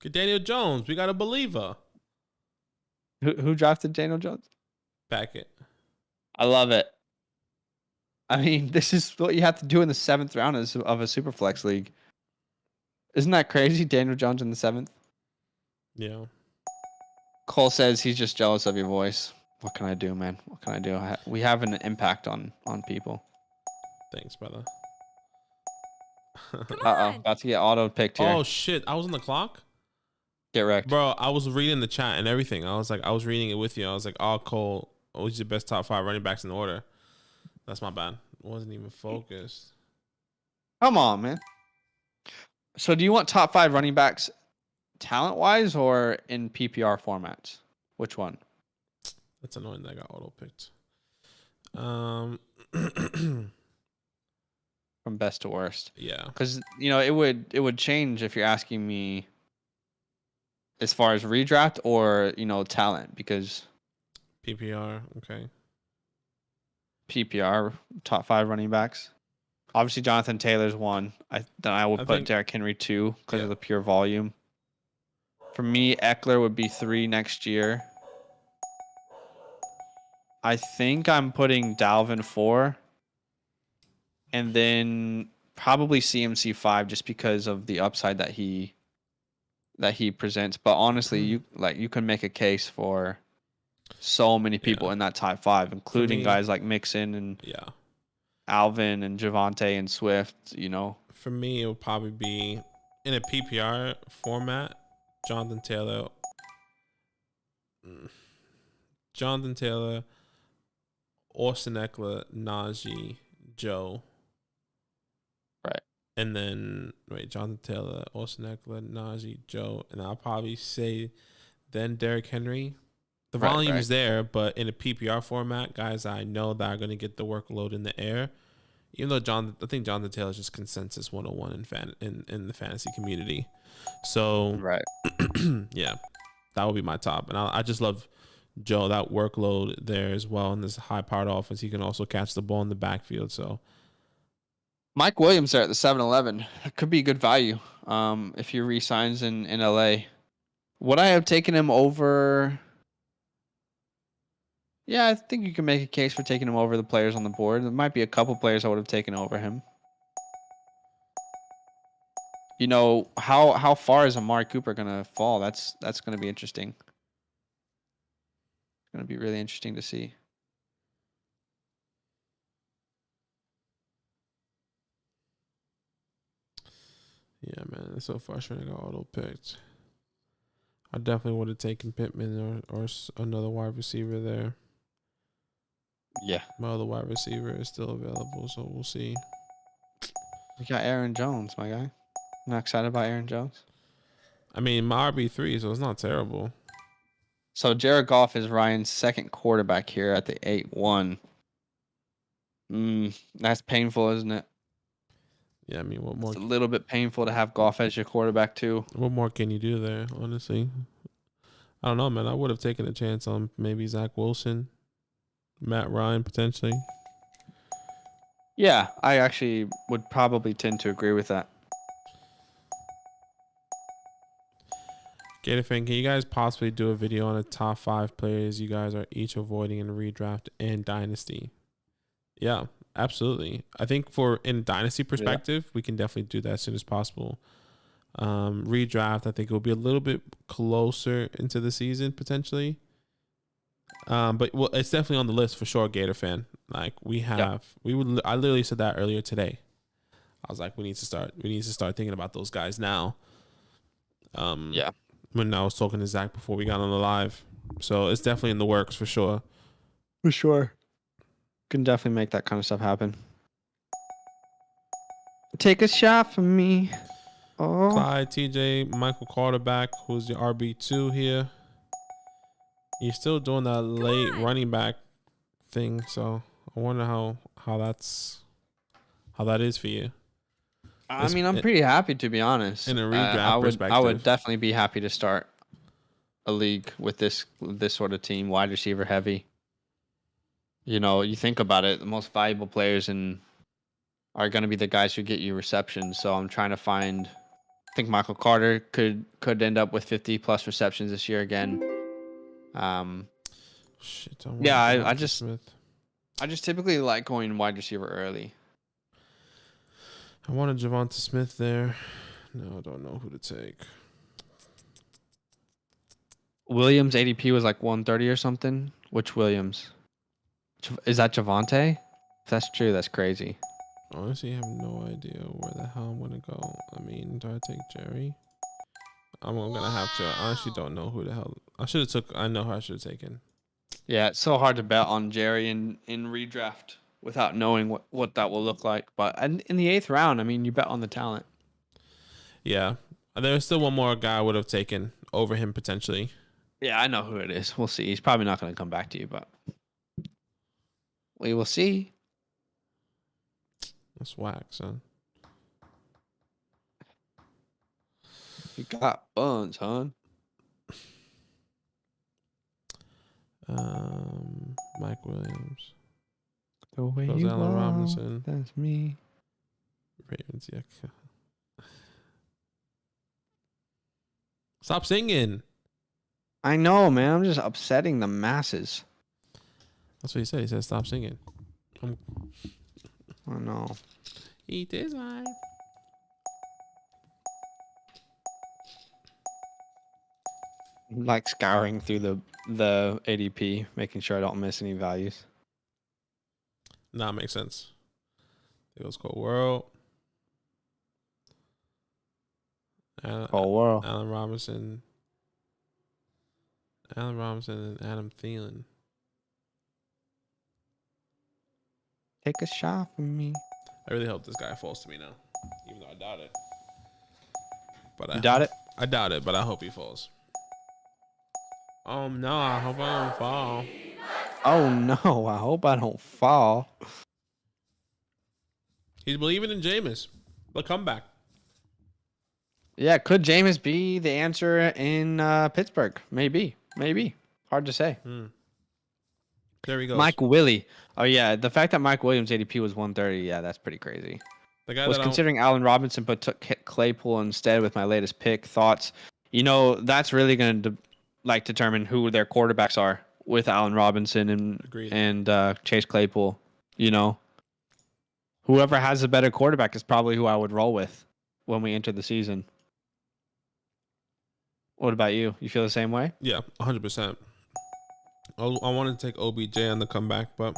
Good Daniel Jones. We got a believer. Who drafted Daniel Jones? Packet. I love it. I mean, this is what you have to do in the 7th round of a Superflex league. Isn't that crazy? Daniel Jones in the 7th. Yeah. Cole says he's just jealous of your voice. What can I do, man? What can I do? We have an impact on people. Thanks, brother. About to get auto picked here. Oh shit! I was on the clock. Get wrecked, bro. I was reading the chat and everything. I was reading it with you. I was like, oh, Cole, who's your best top 5 running backs in order? That's my bad. Wasn't even focused. Come on, man. So do you want top 5 running backs talent-wise or in PPR formats? Which one? That's annoying that I got auto-picked. From best to worst. Yeah. Because, it would change if you're asking me as far as redraft or, talent. Because PPR, okay. PPR, top 5 running backs. Obviously, Jonathan Taylor's 1. Then I would put Derrick Henry 2 because of the pure volume. For me, Eckler would be 3 next year. I think I'm putting Dalvin 4. And then probably CMC 5 just because of the upside that he presents. But honestly, you can make a case for so many people in that top 5, including guys like Mixon and Alvin and Javonte and Swift, For me, it would probably be in a PPR format, Jonathan Taylor, Austin Eckler, Najee, Joe. Right. And then, Jonathan Taylor, Austin Eckler, Najee, Joe. And I'll probably say then Derrick Henry. The volume is there, but in a PPR format, guys I know that are going to get the workload in the air. Even though I think Jonathan Taylor is just consensus 101 in the fantasy community. So, yeah, that would be my top. And I just love Joe, that workload there as well. In this high-powered offense, he can also catch the ball in the backfield. So, Mike Williams there at the 7-11 could be good value if he re-signs in LA. Would I have taken him over? Yeah, I think you can make a case for taking him over the players on the board. There might be a couple players I would have taken over him. How far is Amari Cooper gonna fall? That's gonna be interesting. It's gonna be really interesting to see. Yeah, man, it's so frustrating. I got auto picked. I definitely would have taken Pittman or another wide receiver there. Yeah. My other wide receiver is still available, so we'll see. We got Aaron Jones, my guy. I'm not excited about Aaron Jones. I mean, my RB3, so it's not terrible. So Jared Goff is Ryan's second quarterback here at the 8-1. That's painful, isn't it? Yeah, I mean, what more? It's a little bit painful to have Goff as your quarterback too. What more can you do there, honestly? I don't know, man. I would have taken a chance on maybe Zach Wilson, Matt Ryan, potentially. Yeah, I actually would probably tend to agree with that. Gator fan, can you guys possibly do a video on the top 5 players you guys are each avoiding in redraft and dynasty? Yeah, absolutely. I think for in dynasty perspective, we can definitely do that as soon as possible. Redraft, I think it will be a little bit closer into the season potentially. But well, it's definitely on the list for sure. Gator fan, like I literally said that earlier today. I was like, we need to start thinking about those guys now. When I was talking to Zach before we got on the live, so it's definitely in the works for sure. For sure, can definitely make that kind of stuff happen. Take a shot from me. Oh, Clyde, TJ, Michael Quarterback, who's your RB2 here. You're still doing that late running back thing, so I wonder how that is for you. I mean, I'm pretty happy, to be honest. In a redraft perspective, I would definitely be happy to start a league with this sort of team, wide receiver heavy. You know, you think about it, the most valuable players are going to be the guys who get you receptions. So I'm trying to find. I think Michael Carter could end up with 50 plus receptions this year again. I just typically like going wide receiver early. I wanted Javonte Smith there. No, I don't know who to take. Williams ADP was like 130 or something. Which Williams? Is that Javonte? If that's true, that's crazy. Honestly, I have no idea where the hell I'm gonna go. I mean, do I take Jerry? I'm gonna have to. I honestly don't know who the hell. I know who I should have taken. Yeah, it's so hard to bet on Jerry in redraft without knowing what that will look like. But in the 8th round, I mean, you bet on the talent. Yeah. There's still one more guy I would have taken over him potentially. Yeah, I know who it is. We'll see. He's probably not going to come back to you, but we will see. That's whack, son. You got buns, hon. Mike Williams. The way Goes you Allen walk, Robinson. that's me. Ravens, yeah. Stop singing. I know, man. I'm just upsetting the masses. That's what he said. He said, stop singing. I know. Eat this eye. I'm like scouring through the ADP, making sure I don't miss any values. Nah, makes sense. It was called World. World. Allen Robinson and Adam Thielen. Take a shot from me. I really hope this guy falls to me now, even though I doubt it. But You doubt it? I doubt it, but I hope he falls. Oh no, I hope I don't fall. Oh no, I hope I don't fall. He's believing in Jameis. The comeback. Yeah, could Jameis be the answer in Pittsburgh? Maybe. Hard to say. There he goes. Mike Willie. Oh yeah, the fact that Mike Williams ADP was 130, yeah, that's pretty crazy. The guy was considering Allen Robinson, but took Claypool instead with my latest pick. Thoughts? You know, that's really going to determine who their quarterbacks are with Allen Robinson and Chase Claypool. You know, whoever has a better quarterback is probably who I would roll with when we enter the season. What about you? You feel the same way? Yeah, 100%. I wanted to take OBJ on the comeback, but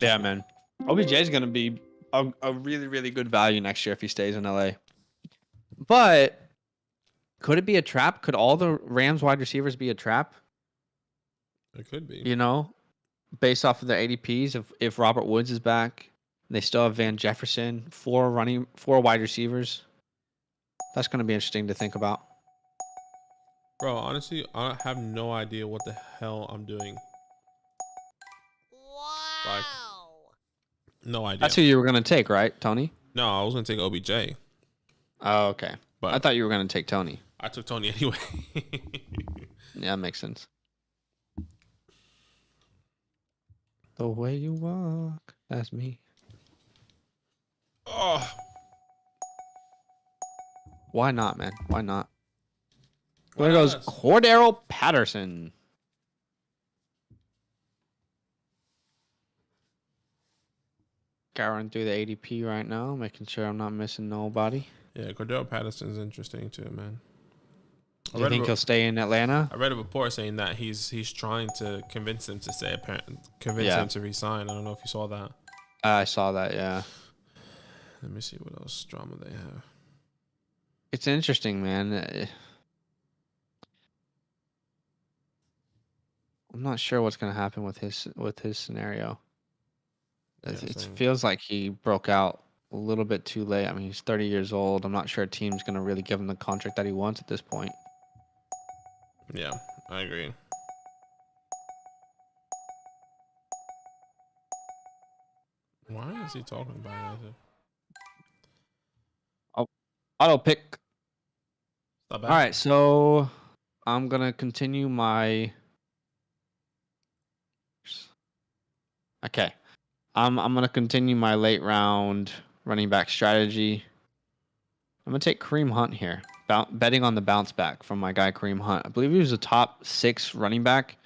yeah, man, OBJ is going to be a really, really good value next year if he stays in LA. But could it be a trap? Could all the Rams wide receivers be a trap? It could be. You know, based off of the ADPs, if Robert Woods is back, they still have Van Jefferson, four wide receivers. That's going to be interesting to think about. Bro, honestly, I have no idea what the hell I'm doing. Wow. Like, no idea. That's who you were going to take, right, Tony? No, I was going to take OBJ. Oh, okay. But I thought you were going to take Tony. I took Tony anyway. Yeah, that makes sense. The way you walk, that's me. Oh. Why not, man? Why not? There goes Cordero Patterson. Scouring through the ADP right now, making sure I'm not missing nobody. Yeah, Cordell Patterson's interesting too, man. Do you think he'll stay in Atlanta? I read a report saying that he's trying to convince him to stay, convince him to resign. I don't know if you saw that. I saw that, yeah. Let me see what else drama they have. It's interesting, man. I'm not sure what's going to happen with his scenario. Yeah, It same. feels like he broke out a little bit too late. I mean, he's 30 years old. I'm not sure a team's going to really give him the contract that he wants at this point. Yeah, I agree. Why is he talking about it? Auto pick. Not bad. All right, so I'm going to continue my... Okay. I'm going to continue my late round running back strategy. I'm going to take Kareem Hunt here. Betting on the bounce back from my guy Kareem Hunt. I believe he was a top 6 running back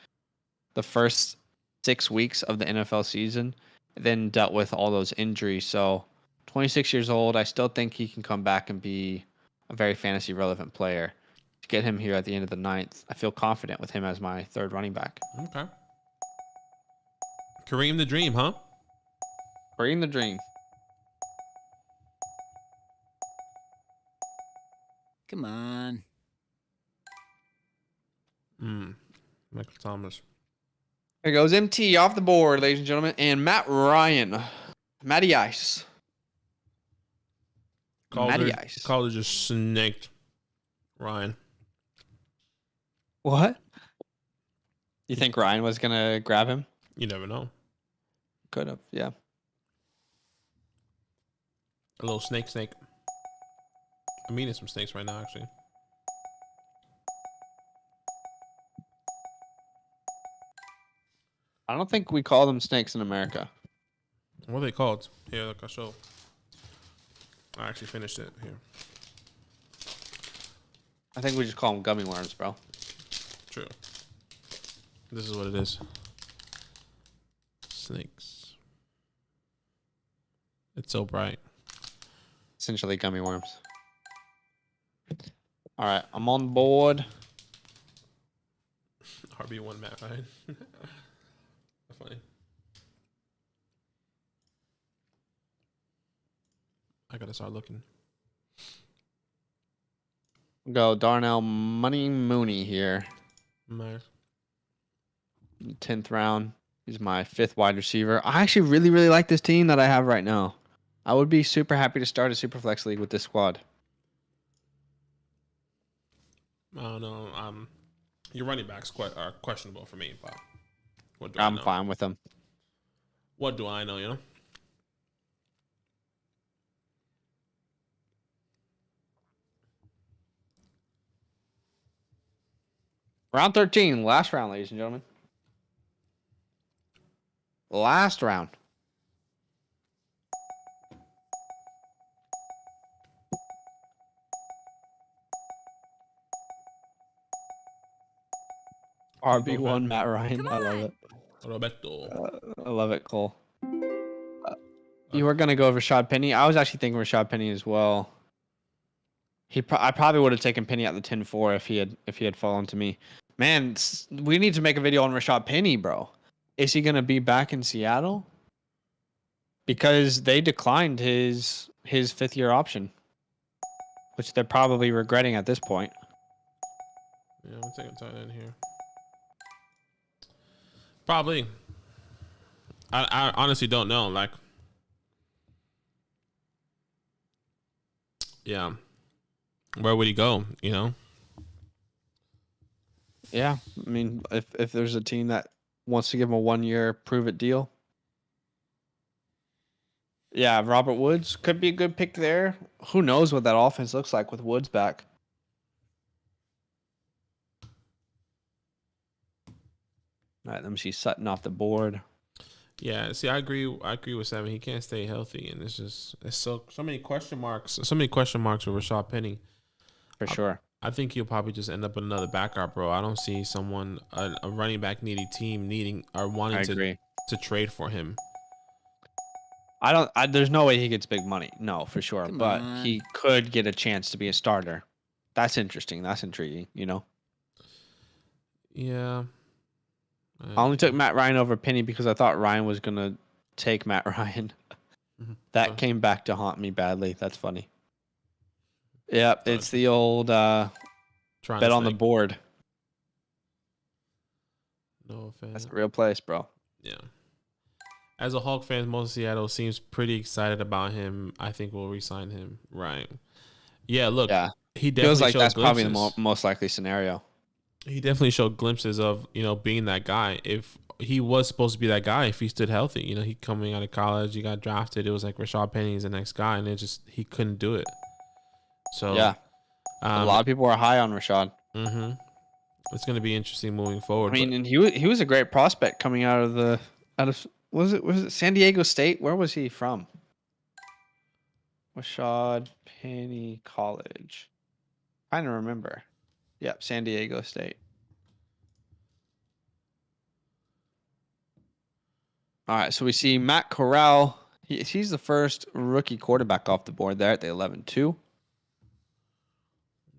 the first 6 weeks of the NFL season, then dealt with all those injuries. So 26 years old, I still think he can come back and be a very fantasy relevant player. To get him here at the end of the 9th, I feel confident with him as my 3rd running back. Okay. Kareem the Dream, huh? Kareem the Dream. Come on. Michael Thomas. There goes MT off the board, ladies and gentlemen. And Matt Ryan. Matty Ice. Matty Ice. Calder just snaked Ryan. What? You think Ryan was going to grab him? You never know. Could have, yeah. A little snake. I'm eating some snakes right now, actually. I don't think we call them snakes in America. What are they called? Here, look, I'll show. I actually finished it here. I think we just call them gummy worms, bro. True. This is what it is. Snakes. It's so bright. Essentially gummy worms. All right, I'm on board. RB1 Matt Ryan. Funny. I gotta start looking. Go Darnell Money Mooney here. Nice. 10th round. He's my 5th wide receiver. I actually really, really like this team that I have right now. I would be super happy to start a Superflex league with this squad. I don't know. Your running backs are questionable for me, but what do I'm I know? fine with them. What do I know, you know? Round 13, last round, ladies and gentlemen. Last round. RB1 Matt Ryan. I love it. Roberto. I love it, Cole. You were gonna go Rashad Penny. I was actually thinking Rashad Penny as well. I probably would have taken Penny at the 10-4 if he had fallen to me. Man, we need to make a video on Rashad Penny, bro. Is he gonna be back in Seattle? Because they declined his 5th-year option, which they're probably regretting at this point. Yeah, I'm taking tight end here. Probably. I honestly don't know. Like, yeah, where would he go? You know? Yeah, I mean, if there's a team that wants to give him a 1-year prove-it deal. Yeah, Robert Woods could be a good pick there. Who knows what that offense looks like with Woods back. All right, let me see Sutton off the board. Yeah, see, I agree with Seven. He can't stay healthy, and it's so many question marks. So many question marks with Rashad Penny. For sure. I think he'll probably just end up with another backup, bro. I don't see someone a running back needy team needing or wanting to trade for him. There's no way he gets big money. No, for sure. Come But on. he could get a chance to be a starter. That's interesting. That's intriguing. Yeah. I only took Matt Ryan over Penny because I thought Ryan was gonna take Matt Ryan. That came back to haunt me badly. That's funny. Yep, it's the old bet on the board. No offense. That's a real place, bro. Yeah. As a Hawk fan, most of Seattle seems pretty excited about him. I think we'll re-sign him. Right. Yeah, look. Yeah. He definitely Feels like showed that's glimpses. probably the most likely scenario. He definitely showed glimpses of, being that guy. If he was supposed to be that guy, if he stood healthy, he coming out of college, he got drafted. It was like Rashad Penny is the next guy, and he couldn't do it. So yeah, a lot of people are high on Rashad. Mm-hmm. It's going to be interesting moving forward. I mean, and he was a great prospect coming out of was it San Diego State? Where was he from? Rashad Penny College. I don't remember. Yep, San Diego State. All right, so we see Matt Corral. He's the first rookie quarterback off the board there at the 11-2.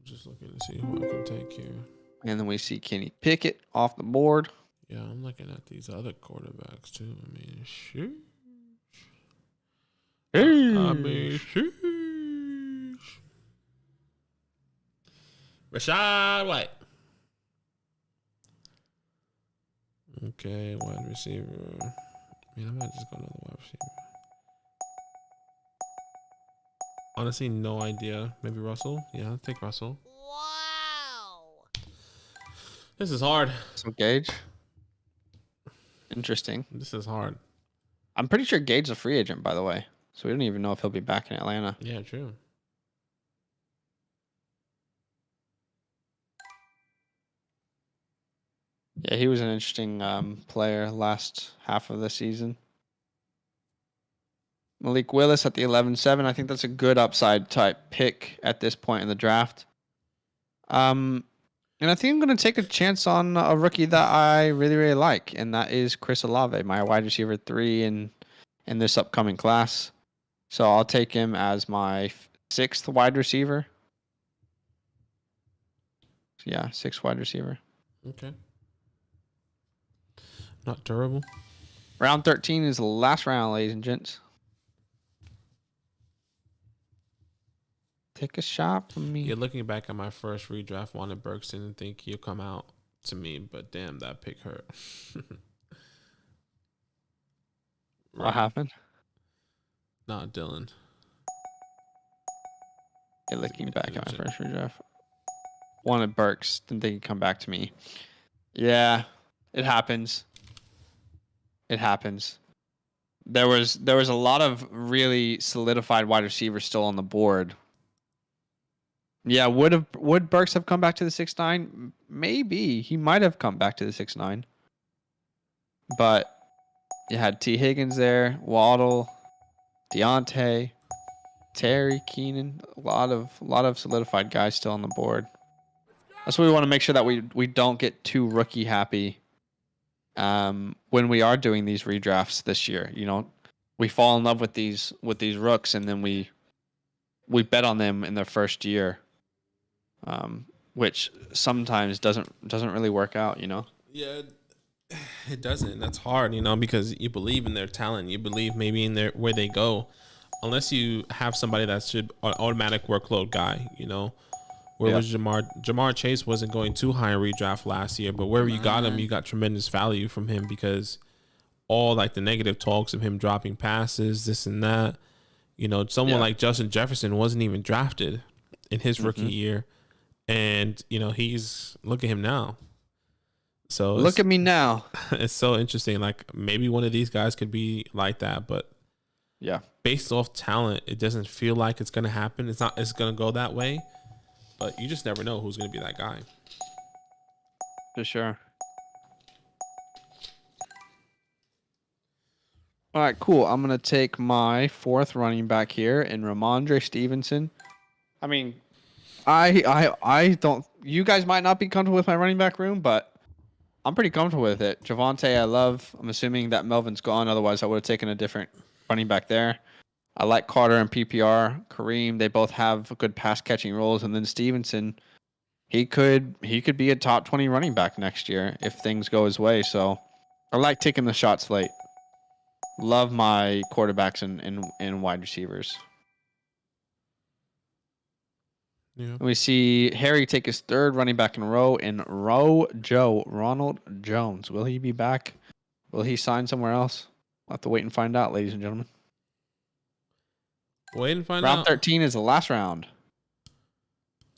Just looking to see who I can take here. And then we see Kenny Pickett off the board. Yeah, I'm looking at these other quarterbacks too. I mean, sheesh. Sheesh. Rashad White. Okay, wide receiver. I mean, I might just go another wide receiver. Honestly, no idea. Maybe Russell? Yeah, I'll take Russell. Wow. This is hard. So Gage. Interesting. This is hard. I'm pretty sure Gage's a free agent, by the way. So we don't even know if he'll be back in Atlanta. Yeah, true. Yeah, he was an interesting player last half of the season. Malik Willis at the 11-7. I think that's a good upside type pick at this point in the draft. And I think I'm going to take a chance on a rookie that I really, really like, and that is Chris Olave, my wide receiver 3 in this upcoming class. So I'll take him as my 6th wide receiver. Yeah, 6th wide receiver. Okay. Not terrible. Round 13 is the last round, ladies and gents. Take a shot from me. Yeah, looking back at my first redraft, wanted Burks, didn't think he'll come out to me, but damn, that pick hurt. What happened? Nah, Dylan. Yeah, looking back at my first redraft. Wanted Burks, didn't think he'd come back to me. Yeah, it happens. It happens. There was a lot of really solidified wide receivers still on the board. Yeah, would Burks have come back to the 6'9"? Maybe. He might have come back to the 6'9". But you had T. Higgins there, Waddle, Deontay, Terry, Keenan, a lot of solidified guys still on the board. That's what we want to make sure that we don't get too rookie happy when we are doing these redrafts this year. We fall in love with these rooks, and then we bet on them in their first year, which sometimes doesn't really work out. Yeah, it doesn't. That's hard, because you believe in their talent. You believe maybe in where they go, unless you have somebody that's an automatic workload guy. Where was Jamar? Jamar Chase wasn't going too high in redraft last year, but wherever you got him, you got tremendous value from him because all like the negative talks of him dropping passes, this and that. Someone like Justin Jefferson wasn't even drafted in his rookie year, and he's look at him now. So look at me now. It's so interesting. Like maybe one of these guys could be like that, but yeah, based off talent, it doesn't feel like it's gonna happen. It's gonna go that way. But you just never know who's going to be that guy. For sure. All right, cool. I'm going to take my 4th running back here in Ramandra Stevenson. I mean, I don't... You guys might not be comfortable with my running back room, but I'm pretty comfortable with it. Javonte, I love. I'm assuming that Melvin's gone. Otherwise, I would have taken a different running back there. I like Carter and PPR, Kareem. They both have good pass catching roles, and then Stevenson, he could be a top 20 running back next year if things go his way. So I like taking the shots late. Love my quarterbacks and wide receivers. Yeah. We see Harry take his third running back in a row in Ronald Jones. Will he be back? Will he sign somewhere else? We'll have to wait and find out, ladies and gentlemen. Wait and find Round out. 13 is the last round.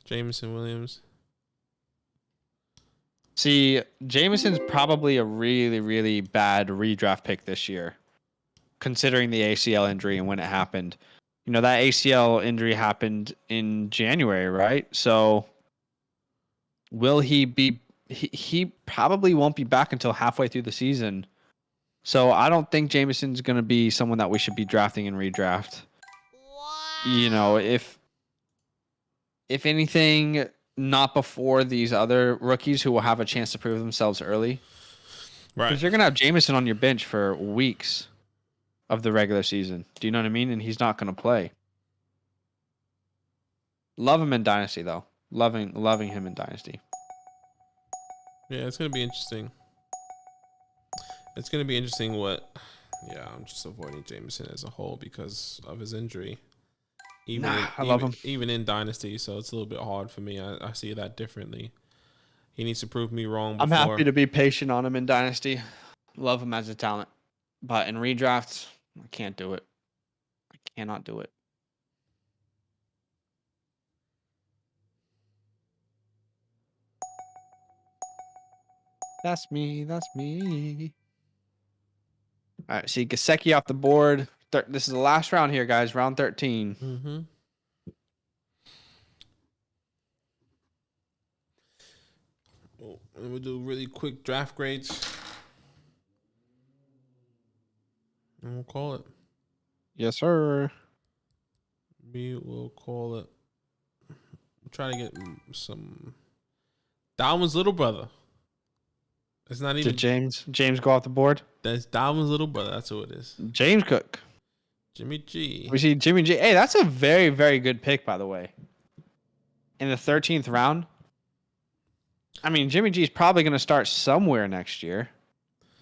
Jameson Williams. See, Jameson's probably a really, really bad redraft pick this year, considering the ACL injury and when it happened. You know, that ACL injury happened in January, right? So will he be... He probably won't be back until halfway through the season. So I don't think Jameson's going to be someone that we should be drafting in redraft. Wow. You know, if anything, not before these other rookies who will have a chance to prove themselves early. Right. Because you're going to have Jameson on your bench for weeks of the regular season. Do you know what I mean? And he's not going to play. Love him in Dynasty, though. Loving him in Dynasty. Yeah, it's going to be interesting. It's going to be interesting what... Yeah, I'm just avoiding Jameson as a whole because of his injury. I love him. Even in Dynasty, so it's a little bit hard for me. I see that differently. He needs to prove me wrong before. I'm happy to be patient on him in Dynasty. Love him as a talent. But in redrafts, I can't do it. I cannot do it. That's me. That's me. All right, see Gesicki off the board. This is the last round here, guys. Round 13. Mm-hmm. Well, we'll do really quick draft grades. And we'll call it. Yes, sir. We will call it. We'll try to get some. Dalvin's little brother. It's not even Did James go off the board? That's Dalvin's little brother. That's who it is. James Cook. Jimmy G. We see Jimmy G. Hey, that's a very, very good pick, by the way. In the 13th round. I mean, Jimmy G is probably going to start somewhere next year.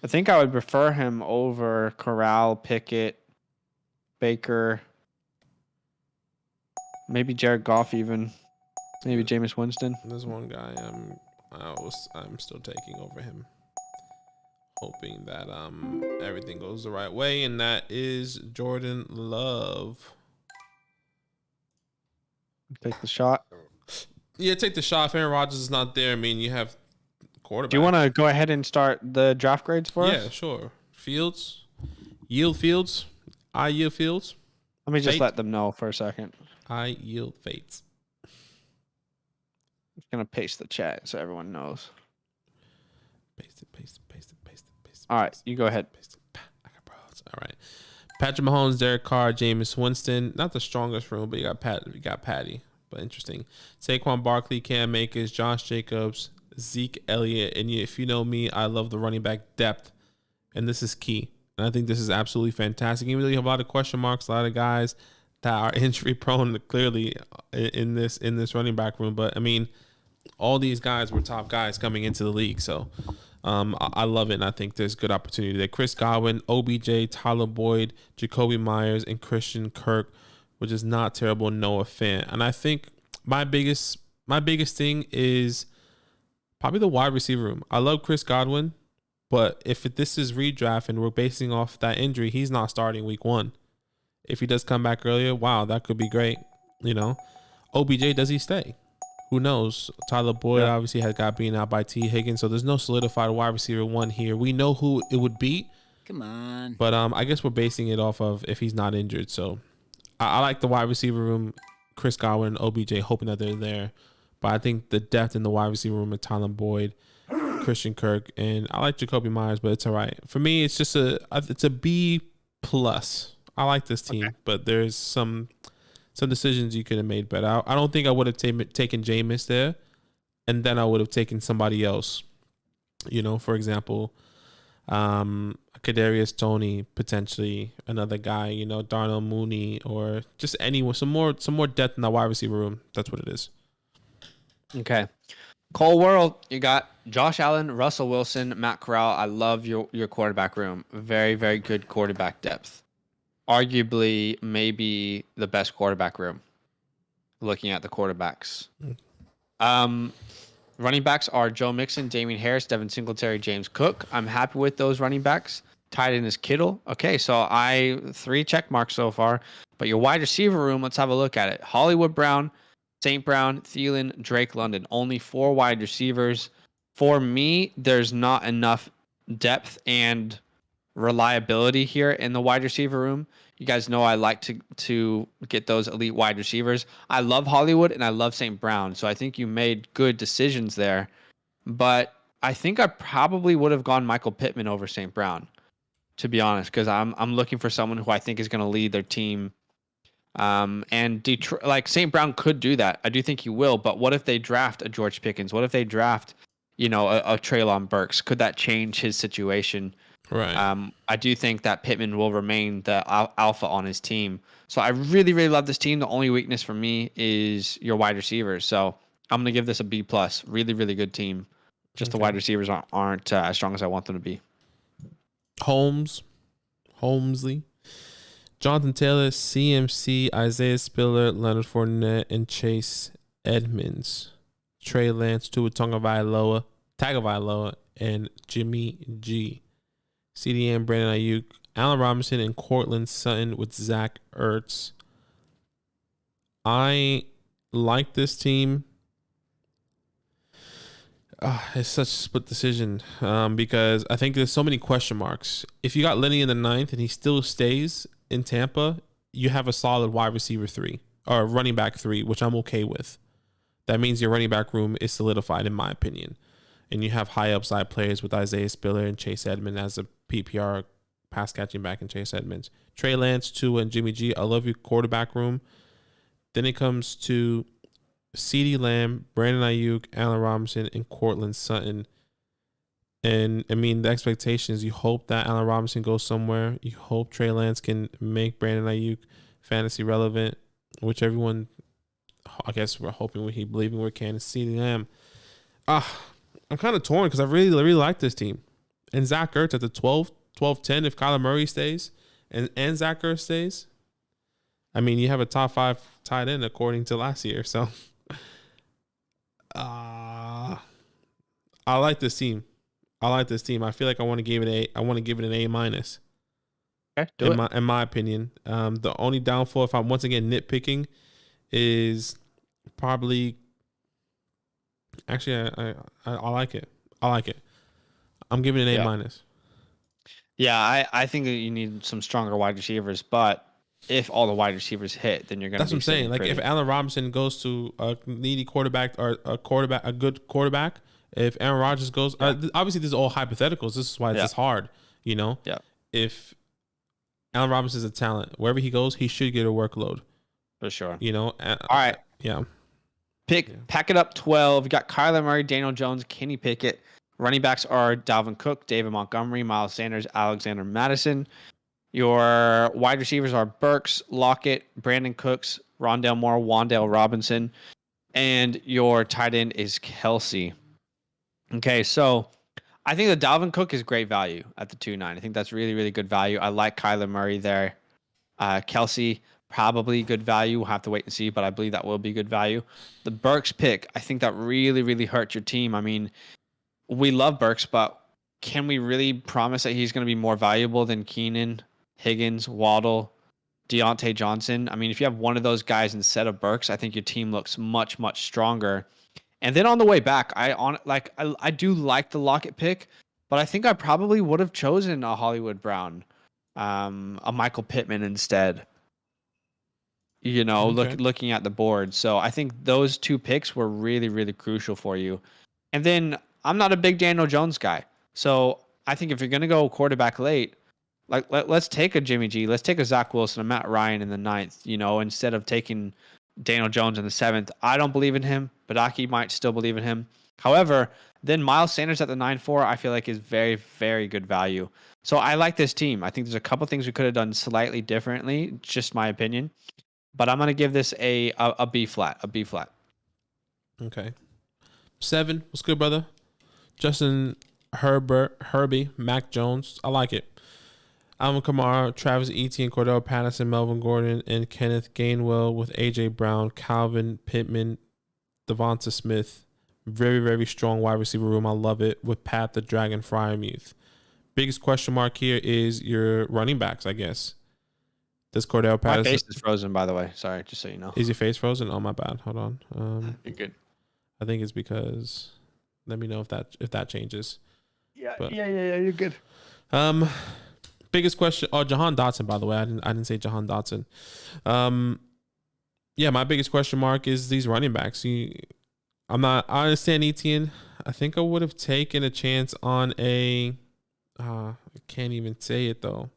I think I would prefer him over Corral, Pickett, Baker, maybe Jared Goff even, maybe Jameis Winston. There's one guy I'm still taking over him, hoping that everything goes the right way, and that is Jordan Love. Take the shot. Yeah, take the shot. If Aaron Rodgers is not there, I mean, you have quarterback. Do you want to go ahead and start the draft grades for us? Yeah, sure. Fields, yield Fields, I yield Fields. Let me just Fate. let them know for a second. I yield Fates. I'm just going to paste the chat so everyone knows. Paste it. All right, you go ahead. Paste it. I got bros. All right. Patrick Mahomes, Derek Carr, Jameis Winston. Not the strongest room, but you got Patty. But interesting. Saquon Barkley, Cam Akers, Josh Jacobs, Zeke Elliott. And if you know me, I love the running back depth. And this is key. And I think this is absolutely fantastic. Even though you have a lot of question marks, a lot of guys that are injury prone clearly in this running back room. But I mean, all these guys were top guys coming into the league. So I love it. And I think there's good opportunity there. Chris Godwin, OBJ, Tyler Boyd, Jacoby Myers, and Christian Kirk, which is not terrible. Noah Fant. And I think my biggest thing is probably the wide receiver room. I love Chris Godwin, but if this is redraft and we're basing off that injury, he's not starting week 1. If he does come back earlier, wow, that could be great. You know, OBJ, does he stay? Who knows? Tyler Boyd obviously has got beaten out by T. Higgins, so there's no solidified wide receiver 1 here. We know who it would be. Come on. But I guess we're basing it off of if he's not injured. So I like the wide receiver room, Chris Godwin, OBJ, hoping that they're there. But I think the depth in the wide receiver room is Tyler Boyd, Christian Kirk, and I like Jacoby Myers, but it's all right. For me, it's just a B plus. I like this team, but there's some decisions you could have made better. I don't think I would have taken Jameis there, and then I would have taken somebody else. You know, for example, I Kadarius Toney, potentially another guy, you know, Darnell Mooney, or just anyone, some more depth in the wide receiver room. That's what it is. Okay. Cole World, you got Josh Allen, Russell Wilson, Matt Corral. I love your quarterback room. Very, very good quarterback depth. Arguably, maybe the best quarterback room. Looking at the quarterbacks. Running backs are Joe Mixon, Damian Harris, Devin Singletary, James Cook. I'm happy with those running backs. Tight end is Kittle. Okay, so 3 check marks so far. But your wide receiver room, let's have a look at it. Hollywood Brown, St. Brown, Thielen, Drake London. Only 4 wide receivers. For me, there's not enough depth and reliability here in the wide receiver room. You guys know I like to get those elite wide receivers. I love Hollywood and I love St. Brown. So I think you made good decisions there. But I think I probably would have gone Michael Pittman over St. Brown, to be honest, because I'm looking for someone who I think is going to lead their team. And Detroit, like St. Brown could do that. I do think he will. But what if they draft a George Pickens? What if they draft, a Treylon Burks? Could that change his situation? Right. I do think that Pittman will remain the alpha on his team. So I really, really love this team. The only weakness for me is your wide receivers. So I'm going to give this a B+. Really, really good team. Just the wide receivers aren't as strong as I want them to be. Holmesley, Jonathan Taylor, CMC, Isaiah Spiller, Leonard Fournette, and Chase Edmonds. Trey Lance, Tua Tagovailoa, and Jimmy G. CDM, Brandon Ayuk, Allen Robinson, and Cortland Sutton with Zach Ertz. I like this team. It's such a split decision because I think there's so many question marks. If you got Lenny in the 9th and he still stays in Tampa, you have a solid wide receiver 3 or running back 3, which I'm okay with. That means your running back room is solidified, in my opinion. And you have high upside players with Isaiah Spiller and Chase Edmonds as a PPR pass catching back in Chase Edmonds. Trey Lance, Tua, and Jimmy G. I love your quarterback room. Then it comes to CeeDee Lamb, Brandon Ayuk, Allen Robinson, and Cortland Sutton. And, I mean, the expectation is you hope that Allen Robinson goes somewhere. You hope Trey Lance can make Brandon Ayuk fantasy relevant, which everyone, I guess we're hoping, believing we can. CeeDee Lamb. I'm kind of torn because I really, really like this team. And Zach Ertz at the 12-10 if Kyler Murray stays and Zach Ertz stays. I mean, you have a top 5 tight end according to last year. So I like this team. I feel like I want to give it an A-. Okay, in my opinion. The only downfall, if I'm once again nitpicking, is probably actually I like it. I'm giving it an A-. Yeah, I think that you need some stronger wide receivers, but if all the wide receivers hit, then you're going to. That's what I'm saying. Like if Allen Robinson goes to a needy quarterback or a good quarterback, if Aaron Rodgers goes, obviously this is all hypotheticals. This is why it's just hard, Yeah. If Allen Robinson is a talent, wherever he goes, he should get a workload. For sure. All right. Yeah. Pack it up 12. You got Kyler Murray, Daniel Jones, Kenny Pickett. Running backs are Dalvin Cook, David Montgomery, Miles Sanders, Alexander Madison. Your wide receivers are Burks, Lockett, Brandon Cooks, Rondale Moore, Wan'Dale Robinson. And your tight end is Kelsey. Okay, so I think that Dalvin Cook is great value at the 2.9. I think that's really, really good value. I like Kyler Murray there. Kelsey, probably good value. We'll have to wait and see, but I believe that will be good value. The Burks pick, I think that really, really hurt your team. I mean, we love Burks, but can we really promise that he's going to be more valuable than Keenan, Higgins, Waddle, Deontay Johnson? I mean, if you have one of those guys instead of Burks, I think your team looks much, much stronger. And then on the way back, I do like the Lockett pick, but I think I probably would have chosen a Hollywood Brown, a Michael Pittman instead. Looking at the board. So I think those 2 picks were really, really crucial for you. And then I'm not a big Daniel Jones guy. So I think if you're going to go quarterback late, let's take a Jimmy G. Let's take a Zach Wilson, a Matt Ryan in the 9th, instead of taking Daniel Jones in the 7th. I don't believe in him. Badaki might still believe in him. However, then Miles Sanders at the 9-4, I feel like is very, very good value. So I like this team. I think there's a couple things we could have done slightly differently, just my opinion. But I'm gonna give this a B flat, a B flat. Okay. 7. What's good, brother? Justin Herbie, Mac Jones. I like it. Alvin Kamara, Travis Etienne, Cordell Patterson, Melvin Gordon, and Kenneth Gainwell with A.J. Brown, Calvin Pittman, Devonta Smith. Very, very strong wide receiver room. I love it. With Pat the Dragon Fryermuth. Biggest question mark here is your running backs, I guess. Does Cordell Patterson... My face is frozen, by the way. Sorry, just so you know. Is your face frozen? Oh, my bad. Hold on. You're good. I think it's because... Let me know if that changes. Yeah, you're good. Biggest question. Oh, Jahan Dotson, by the way. I didn't say Jahan Dotson. Yeah, my biggest question mark is these running backs. I understand Etienne. I think I would have taken a chance on I can't even say it though.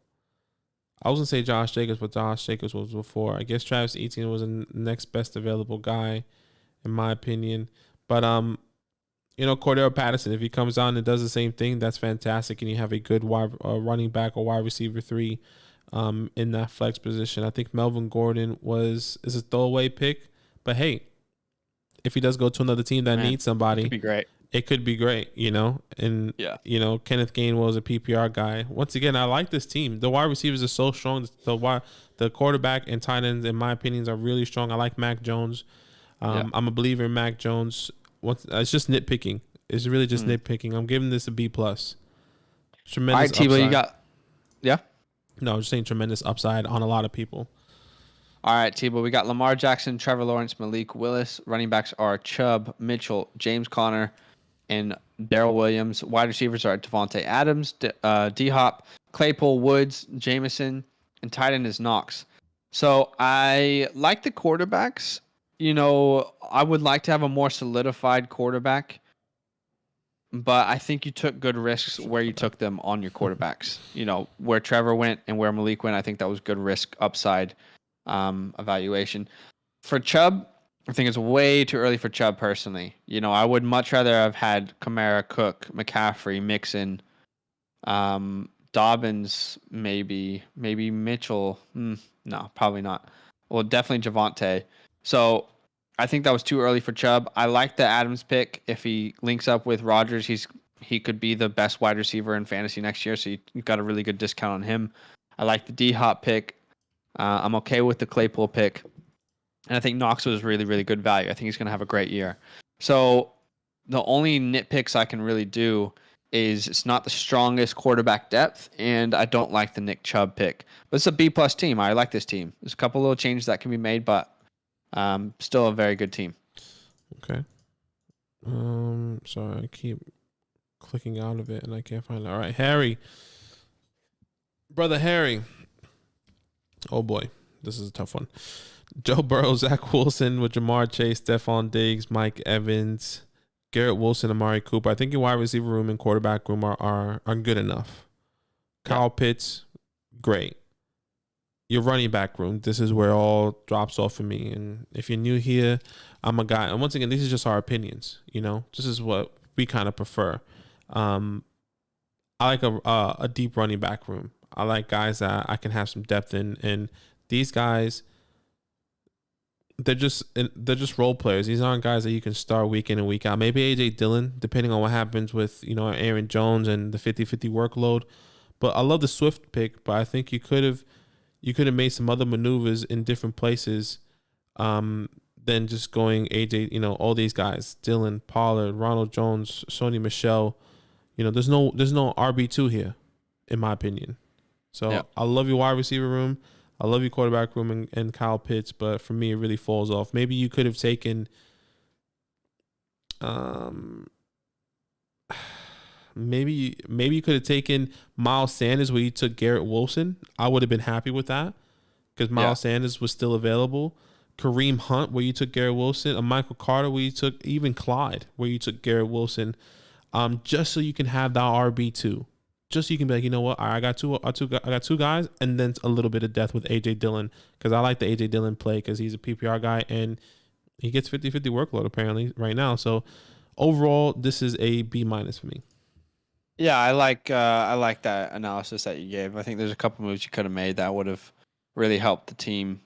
I was gonna say Josh Jacobs, but Josh Jacobs was before. I guess Travis Etienne was the next best available guy, in my opinion. But Cordell Patterson, if he comes on and does the same thing, that's fantastic, and you have a good running back or wide receiver 3 in that flex position. I think Melvin Gordon is a throwaway pick, but hey, if he does go to another team that needs somebody, it could be great, And Kenneth Gainwell is a PPR guy. Once again, I like this team. The wide receivers are so strong. The quarterback and tight ends, in my opinions, are really strong. I like Mac Jones. I'm a believer in Mac Jones. It's just nitpicking. It's really just nitpicking. I'm giving this a B+. Tremendous. All right, Tebow, you got... Yeah? No, I'm just saying tremendous upside on a lot of people. All right, Tebow, we got Lamar Jackson, Trevor Lawrence, Malik Willis. Running backs are Chubb, Mitchell, James Conner, and Darrell Williams. Wide receivers are Devontae Adams, D-Hop, Claypool, Woods, Jameson, and tight end is Knox. So I like the quarterbacks. I would like to have a more solidified quarterback, but I think you took good risks where you took them on your quarterbacks. Where Trevor went and where Malik went, I think that was good risk upside evaluation. For Chubb, I think it's way too early for Chubb personally. I would much rather have had Kamara, Cook, McCaffrey, Mixon, Dobbins, maybe Mitchell. No, probably not. Well, definitely Javonte. So I think that was too early for Chubb. I like the Adams pick. If he links up with Rodgers, he could be the best wide receiver in fantasy next year. So you got a really good discount on him. I like the D-Hop pick. I'm okay with the Claypool pick. And I think Knox was really, really good value. I think he's going to have a great year. So the only nitpicks I can really do is it's not the strongest quarterback depth, and I don't like the Nick Chubb pick. But it's a B+ team. I like this team. There's a couple little changes that can be made, but still a very good team. Okay. Sorry, I keep clicking out of it and I can't find it. All right, Harry. Brother Harry. Oh boy, this is a tough one. Joe Burrow, Zach Wilson with Jamar Chase, Stephon Diggs, Mike Evans, Garrett Wilson, Amari Cooper. I think your wide receiver room and quarterback room are good enough. Kyle Pitts, great. Your running back room, this is where it all drops off for me. And if you're new here, I'm a guy. And once again, these are just our opinions. This is what we kind of prefer. I like a deep running back room. I like guys that I can have some depth in. And these guys, they're just role players. These aren't guys that you can start week in and week out. Maybe A.J. Dillon, depending on what happens with Aaron Jones and the 50-50 workload. But I love the Swift pick. But I think you could have made some other maneuvers in different places than just going AJ, all these guys, Dylan, Pollard, Ronald Jones, Sony Michel. There's no RB2 here, in my opinion. So I love your wide receiver room. I love your quarterback room and Kyle Pitts, but for me, it really falls off. Maybe you could have taken maybe you could have taken Miles Sanders where you took Garrett Wilson. I would have been happy with that because Miles Sanders was still available. Kareem Hunt where you took Garrett Wilson. A Michael Carter where you took even Clyde where you took Garrett Wilson. Just so you can have that RB2. Just so you can be like, you know what? I got two guys, and then a little bit of depth with AJ Dillon because I like the AJ Dillon play because he's a PPR guy and he gets 50-50 workload apparently right now. So overall, this is a B- for me. Yeah, I like that analysis that you gave. I think there's a couple moves you could have made that would have really helped the team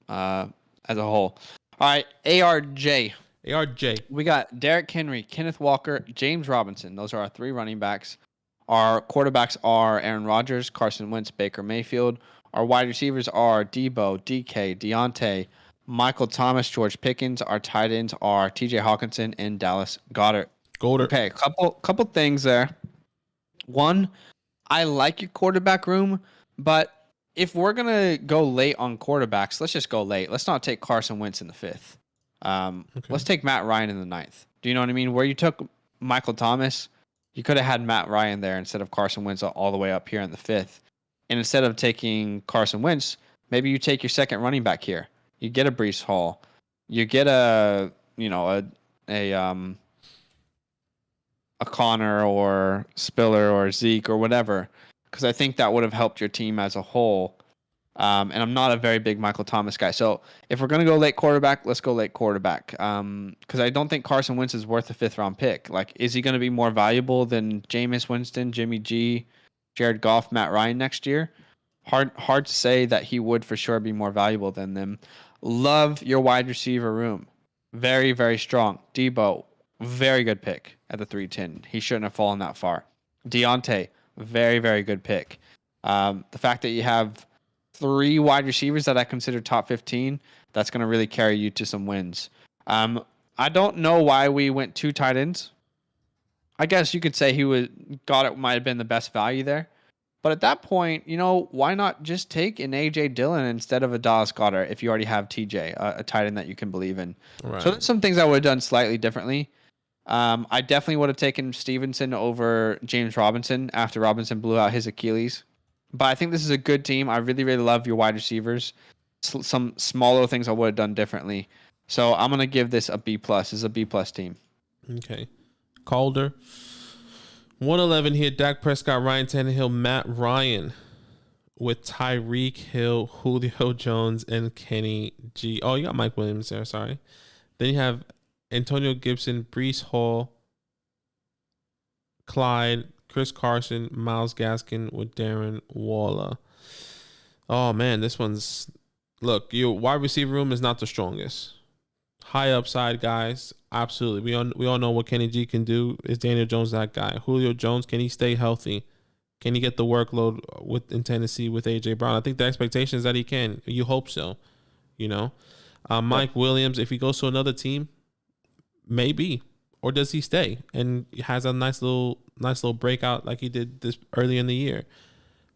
as a whole. All right, ARJ. ARJ. We got Derrick Henry, Kenneth Walker, James Robinson. Those are our 3 running backs. Our quarterbacks are Aaron Rodgers, Carson Wentz, Baker Mayfield. Our wide receivers are Debo, DK, Deontay, Michael Thomas, George Pickens. Our tight ends are TJ Hawkinson and Dallas Goedert. Golder. Okay, couple things there. One, I like your quarterback room, but if we're gonna go late on quarterbacks, let's just go late. Let's not take Carson Wentz in the 5th. Let's take Matt Ryan in the 9th. Do you know what I mean? Where you took Michael Thomas, you could have had Matt Ryan there instead of Carson Wentz all the way up here in the 5th. And instead of taking Carson Wentz, maybe you take your second running back here. You get a Breece Hall. You get a Connor or Spiller or Zeke or whatever, because I think that would have helped your team as a whole. And I'm not a very big Michael Thomas guy. So if we're going to go late quarterback, let's go late quarterback. Because I don't think Carson Wentz is worth a 5th-round pick. Like, is he going to be more valuable than Jameis Winston, Jimmy G, Jared Goff, Matt Ryan next year? Hard to say that he would for sure be more valuable than them. Love your wide receiver room. Very, very strong. Debo, very good pick at the 310. He shouldn't have fallen that far. Deontay, very, very good pick. The fact that you have 3 wide receivers that I consider top 15, that's going to really carry you to some wins. I don't know why we went 2 tight ends. I guess you could say Goddard might have been the best value there. But at that point, why not just take an A.J. Dillon instead of a Dallas Goedert if you already have TJ, a tight end that you can believe in? Right. So there's some things I would have done slightly differently. I definitely would have taken Stevenson over James Robinson after Robinson blew out his Achilles. But I think this is a good team. I really, really love your wide receivers. Some small little things I would have done differently. So I'm going to give this a B+. This is a B+ team. Okay. Calder. 111 here. Dak Prescott, Ryan Tannehill, Matt Ryan with Tyreek Hill, Julio Jones, and Kenny G. Oh, you got Mike Williams there. Sorry. Then you have Antonio Gibson, Breece Hall, Clyde, Chris Carson, Myles Gaskin with Darren Waller. Oh, man, this one's... Look, your wide receiver room is not the strongest. High upside guys, absolutely. We all know what Kenny G can do. Is Daniel Jones that guy? Julio Jones, can he stay healthy? Can he get the workload in Tennessee with A.J. Brown? I think the expectation is that he can. You hope so, Mike Williams, if he goes to another team, maybe. Or does he stay and has a nice little breakout like he did this early in the year?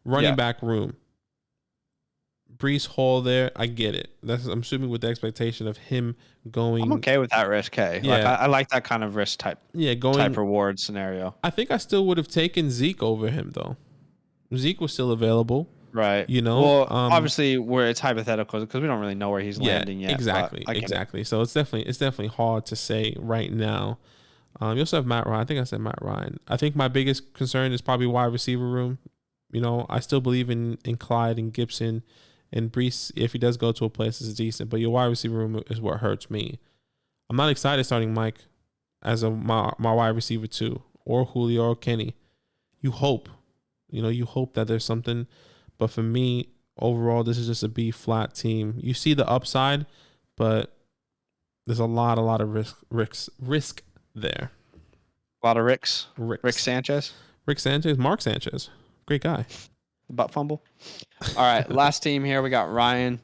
Running back room. Breece Hall there, I get it. I'm assuming with the expectation of him going. I'm okay with that risk, hey. Yeah. Like I like that kind of risk type. Yeah, type reward scenario. I think I still would have taken Zeke over him though. Zeke was still available, right? Well, obviously, where it's hypothetical because we don't really know where he's landing yet. Exactly. So it's definitely hard to say right now. You also have Matt Ryan. I think I said Matt Ryan. I think my biggest concern is probably wide receiver room. I still believe in Clyde and Gibson. And Breece, if he does go to a place, is decent. But your wide receiver room is what hurts me. I'm not excited starting Mike as my wide receiver too, or Julio or Kenny. You hope, you hope that there's something. But for me, overall, this is just a B-flat team. You see the upside, but there's a lot of risk there. A lot of Ricks. Rick Sanchez. Mark Sanchez. Great guy. Butt fumble. All right, last team here. We got Ryan.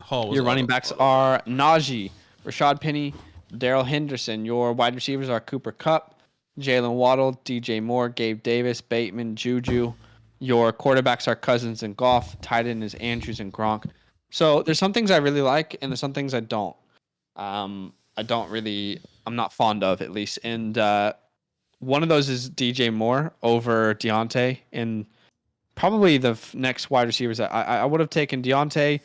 Your running backs are Najee, Rashad Penny, Darrell Henderson. Your wide receivers are Cooper Kupp, Jalen Waddle, DJ Moore, Gabe Davis, Bateman, Juju. Your quarterbacks are Cousins and Goff. Tight end is Andrews and Gronk. So there's some things I really like, and there's some things I don't. I'm not fond of, at least. And one of those is DJ Moore over Deontay. And probably the next wide receivers that I would have taken Deontay,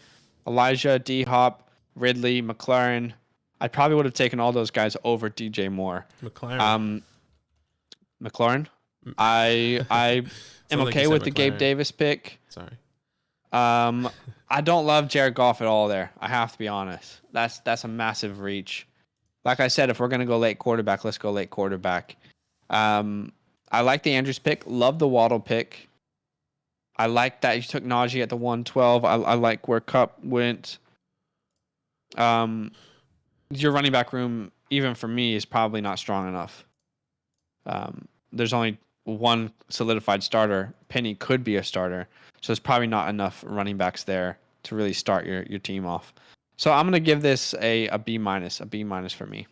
Elijah, D-Hop, Ridley, McLaurin. I probably would have taken all those guys over DJ Moore. McLaurin. I am okay with the Gabe Davis pick. Sorry. I don't love Jared Goff at all there. I have to be honest. That's a massive reach. Like I said, if we're going to go late quarterback, let's go late quarterback. I like the Andrews pick. Love the Waddle pick. I like that you took Najee at the 112. I like where Cup went. Your running back room, even for me, is probably not strong enough. There's only one solidified starter. Penny could be a starter, so there's probably not enough running backs there to really start your team off. So I'm gonna give this a B minus for me.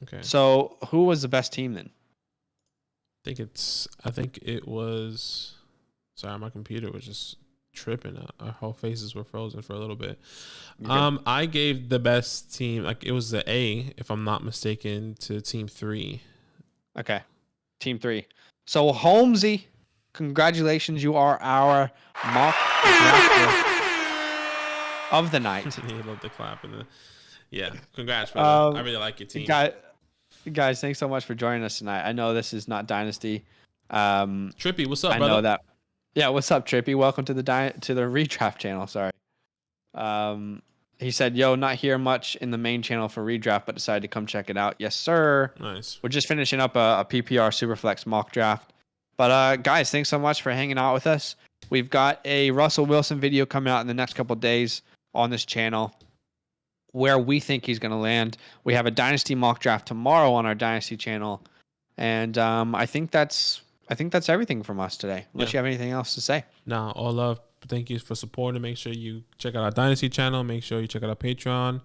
Okay. So who was the best team then? I think it was. Sorry, my computer was just tripping. Our whole faces were frozen for a little bit. I gave the best team, like it was the A, if I'm not mistaken, to team 3. Okay, team 3. So Holmesy, congratulations, you are our mock drafter of the night. He loved the clap yeah. Congrats, brother. I really like your team. Guys, thanks so much for joining us tonight. I know this is not Dynasty. Trippy, what's up, brother? I know that. Yeah, what's up, Trippy? Welcome to the redraft channel. Sorry. He said, "Yo, not here much in the main channel for redraft, but decided to come check it out." Yes, sir. Nice. We're just finishing up a PPR SuperFlex mock draft. But guys, thanks so much for hanging out with us. We've got a Russell Wilson video coming out in the next couple of days on this channel, where we think he's going to land. We have a Dynasty mock draft tomorrow on our Dynasty channel, and I think that's everything from us today. Unless you have anything else to say. Nah, all love. Thank you for supporting. Make sure you check out our Dynasty channel. Make sure you check out our Patreon,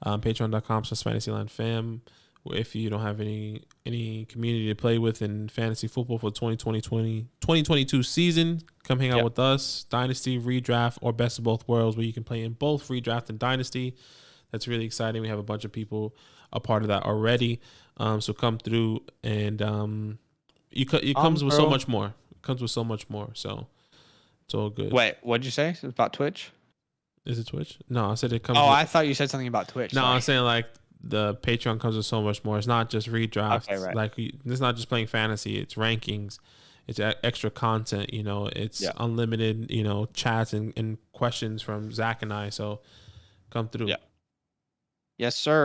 patreon.com/fantasylandfam. If you don't have any community to play with in fantasy football for 2022 season, come hang out with us. Dynasty, redraft, or best of both worlds, where you can play in both redraft and Dynasty. That's really exciting. We have a bunch of people a part of that already. So come through, and it comes with so much more. It comes with so much more. So it's all good. Wait, what'd you say? It's about Twitch? Is it Twitch? No, I said it comes. Oh, I thought you said something about Twitch. No, Sorry. I'm saying like the Patreon comes with so much more. It's not just redrafts. Okay, right. Like it's not just playing fantasy. It's rankings. It's extra content. It's unlimited. Chats and questions from Zach and I. So come through. Yeah. Yes, sir.